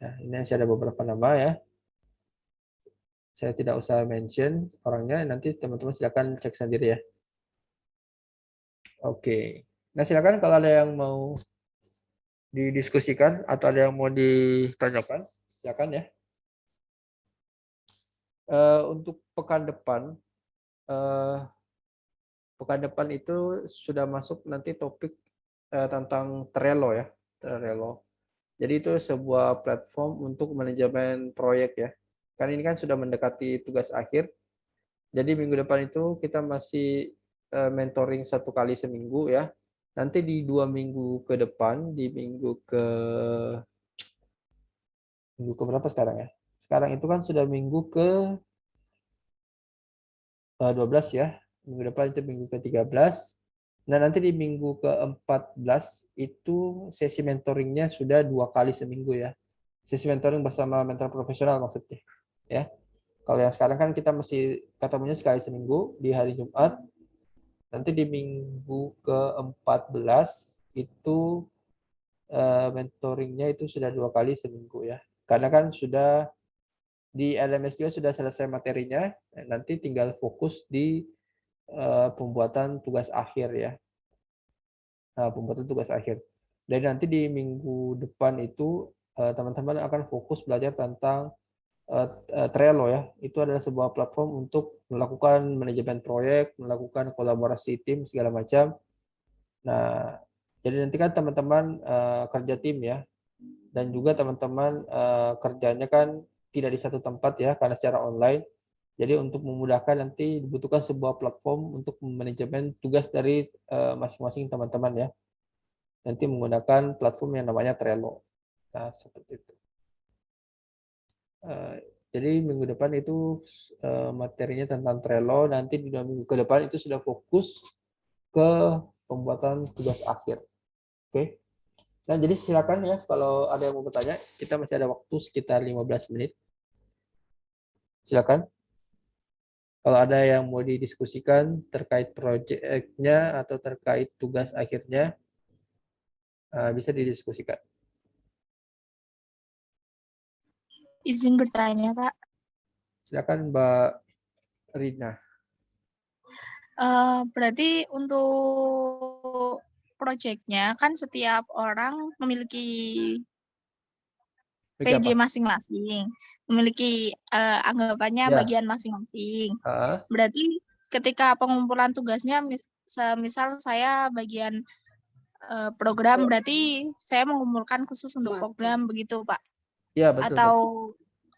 Nah, ini masih ada beberapa nama ya. Saya tidak usah mention orangnya, nanti teman-teman silakan cek sendiri ya. Oke. Nah, silakan kalau ada yang mau didiskusikan atau ada yang mau ditanyakan, silakan ya. Untuk pekan depan itu sudah masuk nanti topik tentang Trello ya, Trello. Jadi itu sebuah platform untuk manajemen proyek ya. Kan ini kan sudah mendekati tugas akhir. Jadi minggu depan itu kita masih mentoring 1 kali seminggu ya. nanti di 2 minggu ke depan, di minggu ke berapa sekarang ya? Sekarang itu kan sudah minggu ke 12 ya. Minggu depan itu minggu ke-13. Nah, nanti di minggu ke-14 itu sesi mentoringnya sudah 2 kali seminggu ya. Sesi mentoring bersama mentor profesional maksudnya. Ya. Kalau yang sekarang kan kita masih ketemunya sekali seminggu di hari Jumat. Nanti di minggu ke-14 itu mentoringnya itu sudah 2 kali seminggu ya. Karena kan sudah di LMS juga sudah selesai materinya, nanti tinggal fokus di pembuatan tugas akhir ya. Pembuatan tugas akhir. Dan nanti di minggu depan itu teman-teman akan fokus belajar tentang Trello ya. Itu adalah sebuah platform untuk melakukan manajemen proyek, melakukan kolaborasi tim segala macam. Nah, jadi nanti kan teman-teman kerja tim ya, dan juga teman-teman kerjanya kan tidak di satu tempat ya karena secara online. Jadi untuk memudahkan nanti dibutuhkan sebuah platform untuk manajemen tugas dari masing-masing teman-teman ya. Nanti menggunakan platform yang namanya Trello. Nah, seperti itu. Jadi minggu depan itu materinya tentang Trello. Nanti di 2 minggu ke depan itu sudah fokus ke pembuatan tugas akhir. Oke. Nah, jadi silakan ya kalau ada yang mau bertanya. Kita masih ada waktu sekitar 15 menit. Silakan. Kalau ada yang mau didiskusikan terkait proyeknya atau terkait tugas akhirnya, bisa didiskusikan. Izin bertanya, Pak. Silakan Mbak Rina. Berarti untuk proyeknya kan setiap orang memiliki PJ masing-masing, memiliki anggapannya Ya. bagian masing-masing. Ah, Berarti ketika pengumpulan tugasnya, misal saya bagian program, berarti saya mengumpulkan khusus untuk program begitu, Pak? ya betul. Atau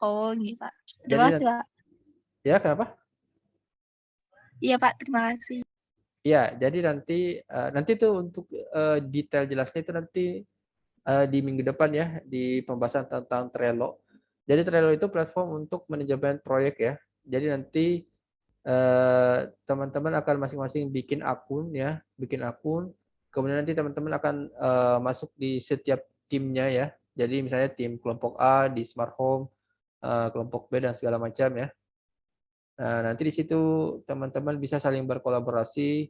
oh gitu, Pak. Terima kasih, Pak. Ya, kenapa? Iya, Pak. Terima kasih. Ya, jadi nanti tuh untuk detail jelasnya itu nanti di minggu depan ya di pembahasan tentang Trello. Jadi Trello itu platform untuk manajemen proyek ya. Jadi nanti teman-teman akan masing-masing bikin akun ya, bikin akun. Kemudian nanti teman-teman akan masuk di setiap timnya ya. Jadi misalnya tim kelompok A di Smart Home, kelompok B dan segala macam ya. Nah, nanti di situ teman-teman bisa saling berkolaborasi.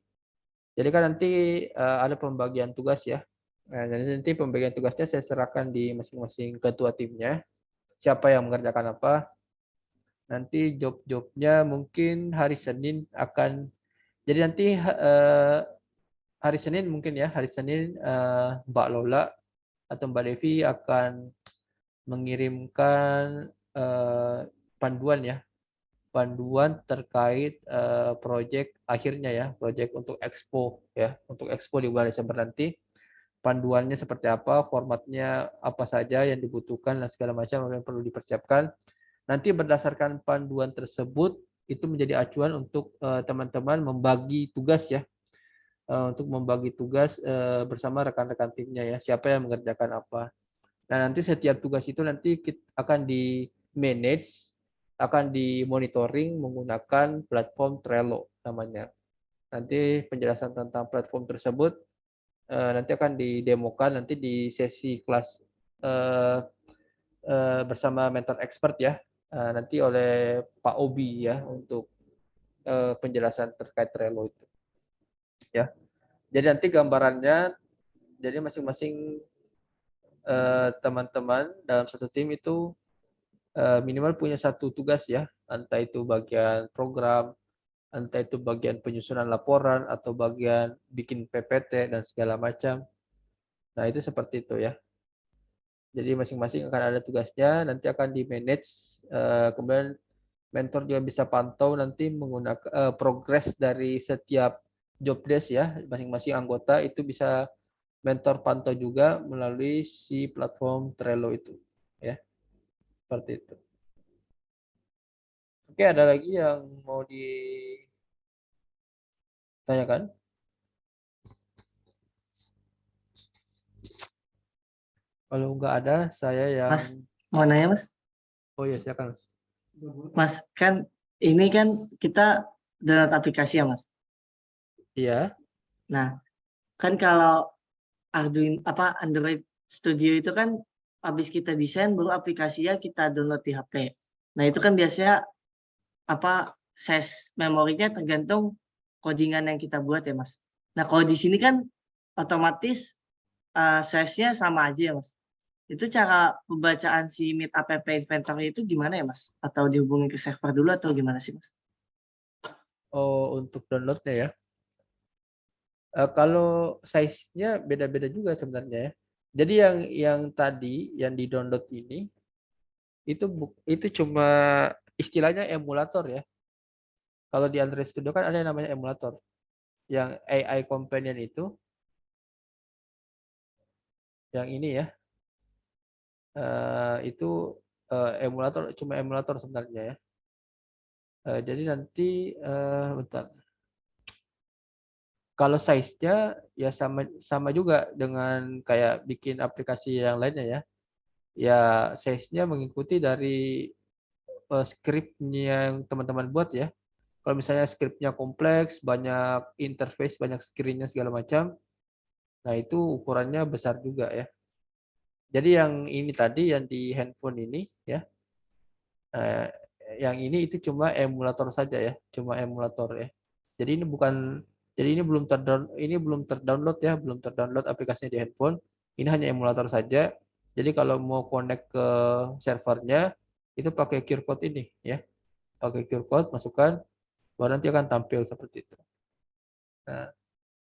Jadi kan nanti ada pembagian tugas ya. Nah, nanti pembagian tugasnya saya serahkan di masing-masing ketua timnya. Siapa yang mengerjakan apa. Nanti job-jobnya mungkin hari Senin akan. Jadi nanti hari Senin mungkin ya, hari Senin Mbak Lola atau Mbak Devi akan mengirimkan panduan ya, panduan terkait proyek akhirnya ya, proyek untuk Expo ya, untuk Expo di bulan Desember nanti. Panduannya seperti apa, formatnya apa saja yang dibutuhkan dan segala macam yang perlu dipersiapkan. Nanti berdasarkan panduan tersebut itu menjadi acuan untuk teman-teman membagi tugas ya, untuk membagi tugas bersama rekan-rekan timnya ya, siapa yang mengerjakan apa. Nah, nanti setiap tugas itu nanti akan di manage, akan dimonitoring menggunakan platform Trello namanya. Nanti penjelasan tentang platform tersebut nanti akan didemokan nanti di sesi kelas bersama mentor expert ya, nanti oleh Pak Obi ya untuk penjelasan terkait Trello itu. Ya. Jadi nanti gambarannya, jadi masing-masing teman-teman dalam satu tim itu minimal punya satu tugas ya, entah itu bagian program, entah itu bagian penyusunan laporan, atau bagian bikin PPT dan segala macam. Nah, itu seperti itu ya. Jadi masing-masing akan ada tugasnya, nanti akan di-manage, kemudian mentor juga bisa pantau nanti menggunakan progres dari setiap job desk ya, masing-masing anggota itu bisa mentor pantau juga melalui si platform Trello itu ya. Seperti itu. Oke, ada lagi yang mau ditanyakan? Kalau nggak ada, saya yang Mas, mau nanya Mas? oh ya silakan. Mas, kan ini kan kita download aplikasi ya Mas. Iya, Nah, kan kalau Android Studio itu kan habis kita desain baru aplikasinya kita download di HP. Nah, itu kan biasanya size memorinya tergantung codingan yang kita buat ya Mas. Nah, kalau di sini kan otomatis size-nya sama aja ya Mas. Itu cara pembacaan si Meet app inventory itu gimana ya Mas? Atau dihubungin ke server dulu atau gimana sih Mas? oh untuk downloadnya ya. Kalau size-nya beda-beda juga sebenarnya ya. Jadi yang tadi yang di download ini itu cuma istilahnya emulator ya. Kalau di Android Studio kan ada yang namanya emulator. Yang AI Companion itu yang ini ya. Itu emulator cuma emulator sebenarnya ya. Jadi nanti bentar. Kalau size-nya ya sama juga dengan kayak bikin aplikasi yang lainnya ya. Ya size-nya mengikuti dari skripnya yang teman-teman buat ya. Kalau misalnya skripnya kompleks, banyak interface, banyak screen-nya segala macam, nah itu ukurannya besar juga ya. Jadi yang ini tadi yang di handphone ini ya, yang ini itu cuma emulator saja ya, cuma emulator ya. Jadi ini belum terdownload ya, belum terdownload aplikasinya di handphone. Ini hanya emulator saja. Jadi kalau mau connect ke servernya itu pakai QR code ini ya. Pakai QR code, masukkan, baru nanti akan tampil seperti itu. Nah,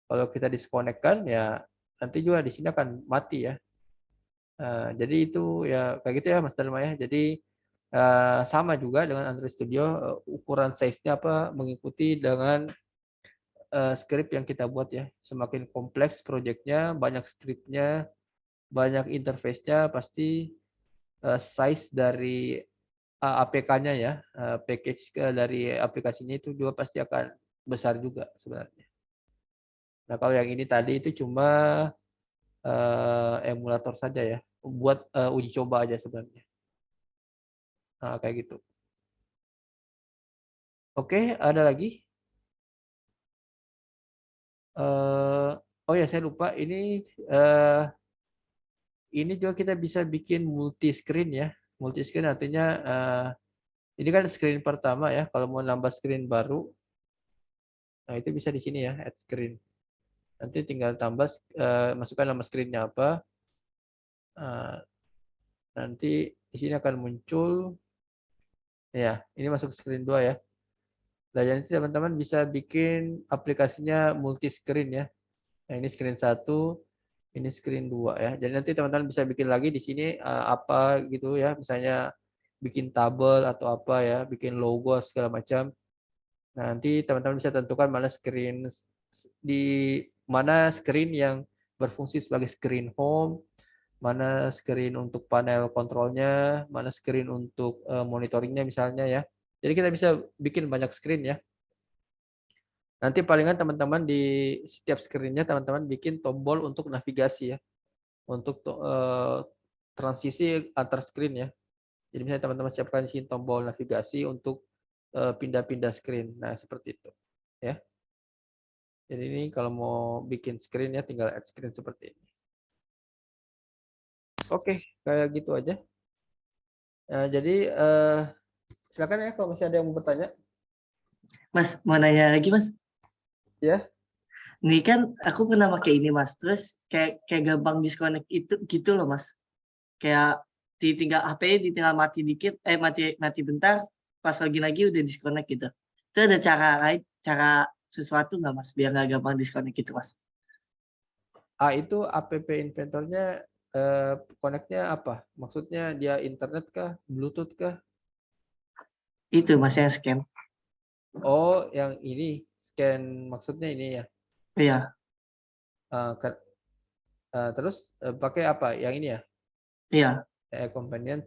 kalau kita disconnect-kan ya nanti juga di sini akan mati ya. Jadi itu ya kayak gitu ya Mas Dalma ya. Jadi sama juga dengan Android Studio, ukuran size-nya mengikuti dengan script yang kita buat ya. Semakin kompleks project-nya, banyak script-nya, banyak interface-nya, pasti size dari APK-nya ya, package dari aplikasinya itu juga pasti akan besar juga sebenarnya. Nah, kalau yang ini tadi itu cuma emulator saja ya, buat uji coba aja sebenarnya. Nah, kayak gitu. Oke, ada lagi? Oh ya, saya lupa. Ini juga kita bisa bikin multi screen ya. Multi screen artinya ini kan screen pertama ya. Kalau mau nambah screen baru, nah itu bisa di sini ya, add screen. Nanti tinggal tambah, masukkan nama screen-nya apa. Nanti di sini akan muncul, ya ini masuk screen 2 ya. Nah, jadi teman-teman bisa bikin aplikasinya multi screen ya. Nah, ini screen 1, ini screen 2 ya. Jadi nanti teman-teman bisa bikin lagi di sini apa gitu ya. Misalnya bikin tabel atau apa ya, bikin logo segala macam. Nah, nanti teman-teman bisa tentukan mana screen yang berfungsi sebagai screen home, mana screen untuk panel kontrolnya, mana screen untuk monitoringnya misalnya ya. Jadi kita bisa bikin banyak screen ya. Nanti palingan teman-teman di setiap screen-nya teman-teman bikin tombol untuk navigasi ya. Untuk transisi antar screen ya. Jadi misalnya teman-teman siapkan di sini tombol navigasi untuk pindah-pindah screen. Nah, seperti itu. Ya. Jadi ini kalau mau bikin screen ya tinggal add screen seperti ini. Oke, kayak gitu aja. Jadi silakan ya kalau masih ada yang mau bertanya. Mas, mau nanya lagi Mas? Ya. Ini kan aku pernah pakai ini Mas, terus kayak gampang disconnect itu gitu loh Mas. Kayak ditinggal HP ditinggal mati dikit, mati bentar, pas lagi udah disconnect gitu. Itu ada cara sesuatu nggak Mas, biar nggak gampang disconnect gitu Mas? Itu app inventornya connect-nya apa? Maksudnya dia internet kah, Bluetooth kah? Itu Mas yang scan. Oh, yang ini scan maksudnya ini ya. Iya. Terus pakai apa? Yang ini ya? Iya. Companion.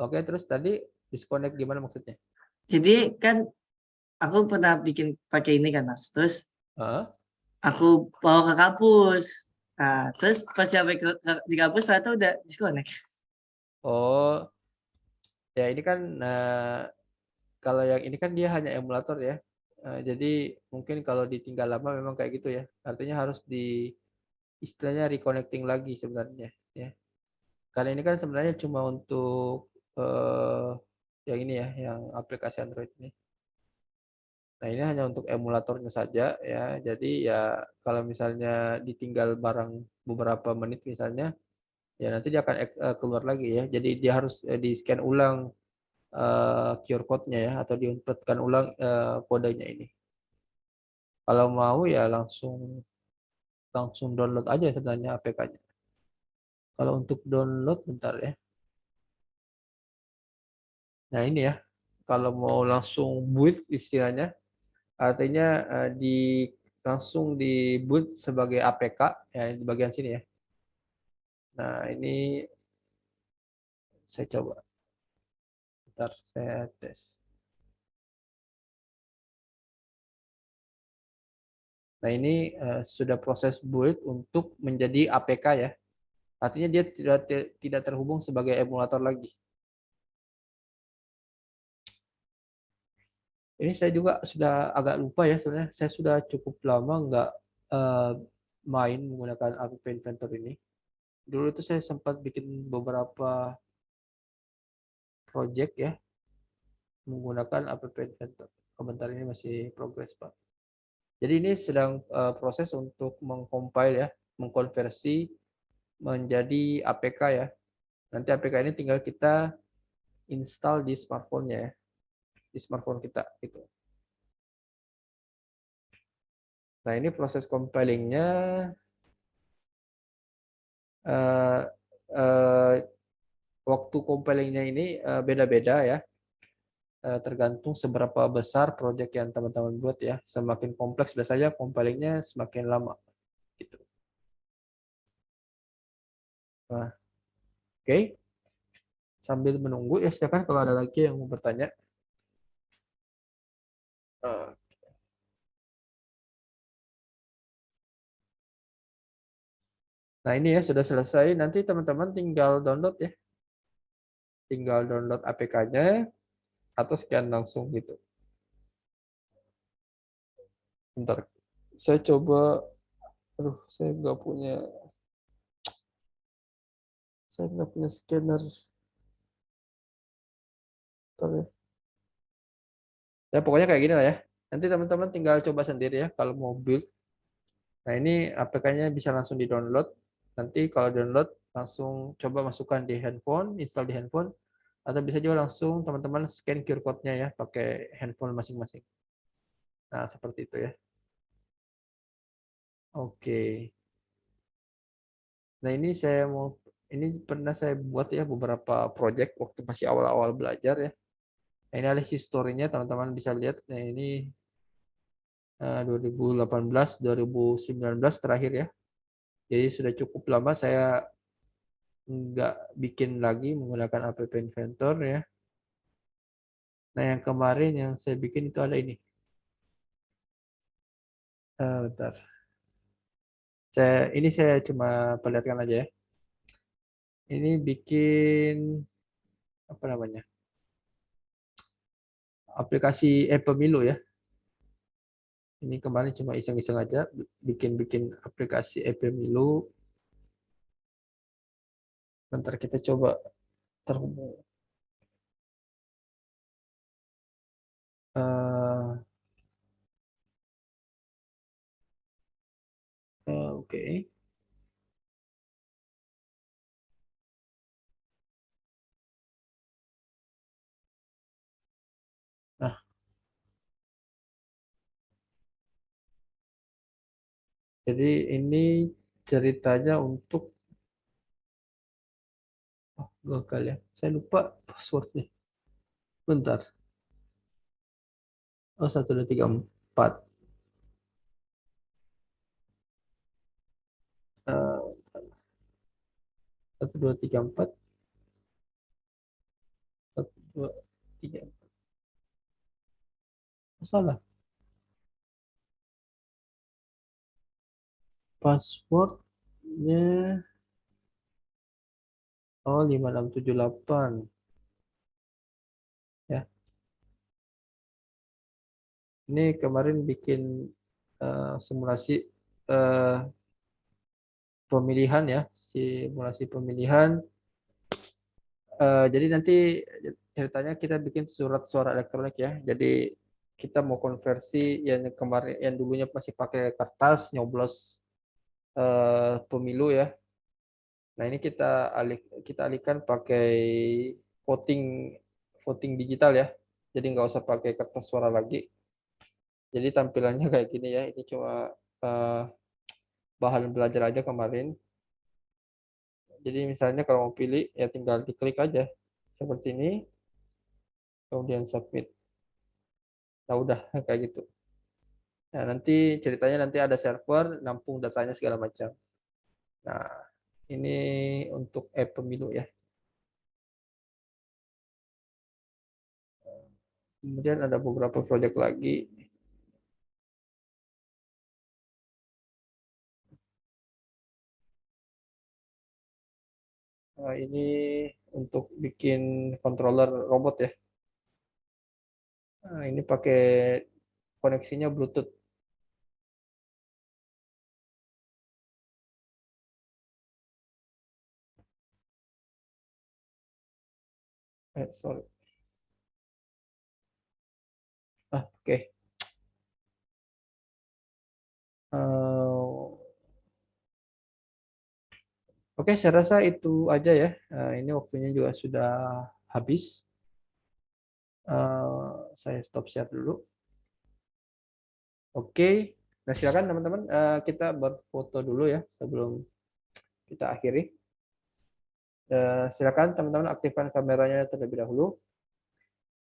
Oke, terus tadi disconnect gimana maksudnya? Jadi kan aku pernah bikin pakai ini kan Mas. Terus aku bawa ke kampus. Nah, terus pas sampai di kampus ternyata udah disconnect. Oh, ya ini kan kalau yang ini kan dia hanya emulator ya. Jadi mungkin kalau ditinggal lama memang kayak gitu ya. Artinya harus istilahnya reconnecting lagi sebenarnya ya. Karena ini kan sebenarnya cuma untuk yang ini ya, yang aplikasi Android ini. Nah, ini hanya untuk emulatornya saja ya. Jadi ya kalau misalnya ditinggal barang beberapa menit misalnya, ya nanti dia akan keluar lagi ya. Jadi dia harus di-scan ulang QR code-nya ya, atau diinputkan ulang kodenya ini. Kalau mau ya langsung download aja sebenarnya APK-nya. Kalau untuk download bentar ya. Nah, ini ya. Kalau mau langsung boot istilahnya, artinya langsung di boot sebagai APK ya, di bagian sini ya. Nah, ini saya coba. Bentar, saya tes. Nah, ini sudah proses boot untuk menjadi APK ya. Artinya dia tidak terhubung sebagai emulator lagi. Ini saya juga sudah agak lupa ya sebenarnya. Saya sudah cukup lama nggak main menggunakan App Inventor ini. Dulu itu saya sempat bikin beberapa project ya menggunakan App Inventor. Komentar ini masih progress, Pak. Jadi ini sedang proses untuk mengcompile ya, mengkonversi menjadi APK ya. Nanti APK ini tinggal kita install di smartphone-nya ya, di smartphone kita gitu. Nah, ini proses compiling-nya uh, uh, waktu compilingnya ini beda-beda ya, tergantung seberapa besar project yang teman-teman buat ya. Semakin kompleks biasanya compilingnya semakin lama gitu. Nah, oke. Sambil menunggu ya, silakan kalau ada lagi yang mau bertanya. Nah, ini ya sudah selesai. Nanti teman-teman tinggal download ya. Tinggal download APK-nya atau scan langsung gitu. Bentar, saya coba. Aduh, saya nggak punya scanner. Bentar ya. Ya pokoknya kayak gini lah ya. Nanti teman-teman tinggal coba sendiri ya kalau mau build. Nah, ini APK-nya bisa langsung di-download. Nanti kalau download langsung coba masukkan di handphone, install di handphone, atau bisa juga langsung teman-teman scan QR code-nya ya pakai handphone masing-masing. Nah, seperti itu ya. Oke. Nah, ini pernah saya buat ya beberapa project waktu masih awal-awal belajar ya. Nah, ini adalah historinya teman-teman bisa lihat. Nah, ini 2018, 2019 terakhir ya. Jadi sudah cukup lama saya nggak bikin lagi menggunakan App Inventor ya. Nah, yang kemarin yang saya bikin itu ada ini. Bentar. Ini saya cuma perlihatkan aja ya. Ini bikin apa namanya? Aplikasi pemilu ya. Ini kemarin cuma iseng-iseng aja bikin aplikasi pemilu. Bentar kita coba terhubung. Oke. Nah, jadi ini ceritanya untuk gagal ya. Saya lupa passwordnya. Bentar. Oh, 1, 2, 3, 4. 1, 2, 3, 4. 1, 2, 3. Salah. Password Sheet-nya oh 5678 ya. Ini kemarin bikin simulasi pemilihan ya, simulasi pemilihan. Jadi nanti ceritanya kita bikin surat suara elektronik ya. Jadi kita mau konversi yang kemarin, yang dulunya masih pakai kertas nyoblos pemilu ya. Nah ini kita alihkan pakai voting digital ya. Jadi nggak usah pakai kertas suara lagi. Jadi tampilannya kayak gini ya. Ini cuma bahan belajar aja kemarin. Jadi misalnya kalau mau pilih ya tinggal diklik aja seperti ini, kemudian submit. Nah udah kayak gitu. Nah nanti ceritanya nanti ada server nampung datanya segala macam. Nah ini untuk app pemilu ya. Kemudian ada beberapa project lagi. Nah, ini untuk bikin controller robot ya. Nah, ini pakai koneksinya Bluetooth. Sorry. Oke. Oke, saya rasa itu aja ya. Ini waktunya juga sudah habis. Saya stop share dulu. Oke. Nah, silakan teman-teman kita berfoto dulu ya sebelum kita akhiri. Silakan teman-teman aktifkan kameranya terlebih dahulu.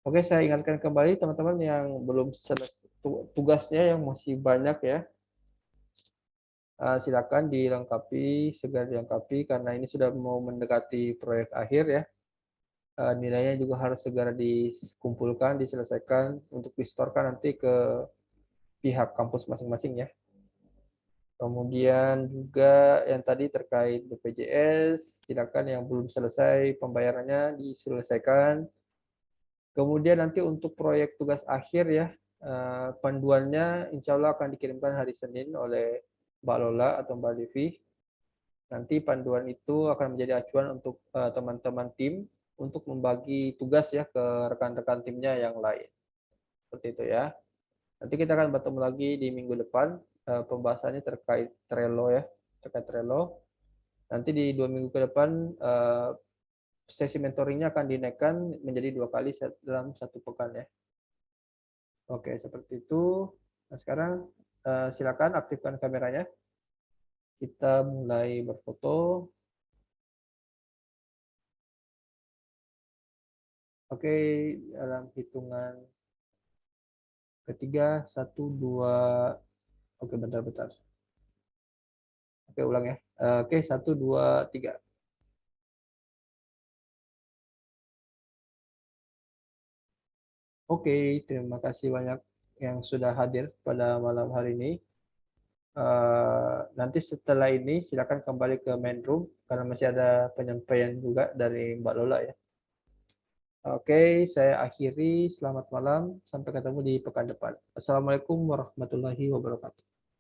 Oke, saya ingatkan kembali teman-teman yang belum selesai tugasnya yang masih banyak ya. Silakan dilengkapi, segera dilengkapi karena ini sudah mau mendekati proyek akhir ya. Nilainya juga harus segera dikumpulkan, diselesaikan untuk disetorkan nanti ke pihak kampus masing-masing ya. Kemudian juga yang tadi terkait BPJS, silakan yang belum selesai pembayarannya diselesaikan. Kemudian nanti untuk proyek tugas akhir ya, panduannya insya Allah akan dikirimkan hari Senin oleh Mbak Lola atau Mbak Livi. Nanti panduan itu akan menjadi acuan untuk teman-teman tim untuk membagi tugas ya ke rekan-rekan timnya yang lain. Seperti itu ya. Nanti kita akan bertemu lagi di minggu depan. Pembahasannya terkait Trello ya, terkait Trello. Nanti di 2 minggu ke depan sesi mentoringnya akan dinaikkan menjadi 2 kali dalam 1 pekan ya. Oke, seperti itu. Nah, sekarang silakan aktifkan kameranya. Kita mulai berfoto. Oke, dalam hitungan ketiga, 1, 2. Oke, bentar. Oke, ulang ya. Oke, 1, 2, 3. Oke, terima kasih banyak yang sudah hadir pada malam hari ini. Nanti setelah ini silakan kembali ke main room karena masih ada penyampaian juga dari Mbak Lola ya. Oke, saya akhiri. Selamat malam. Sampai ketemu di pekan depan. Assalamualaikum warahmatullahi wabarakatuh.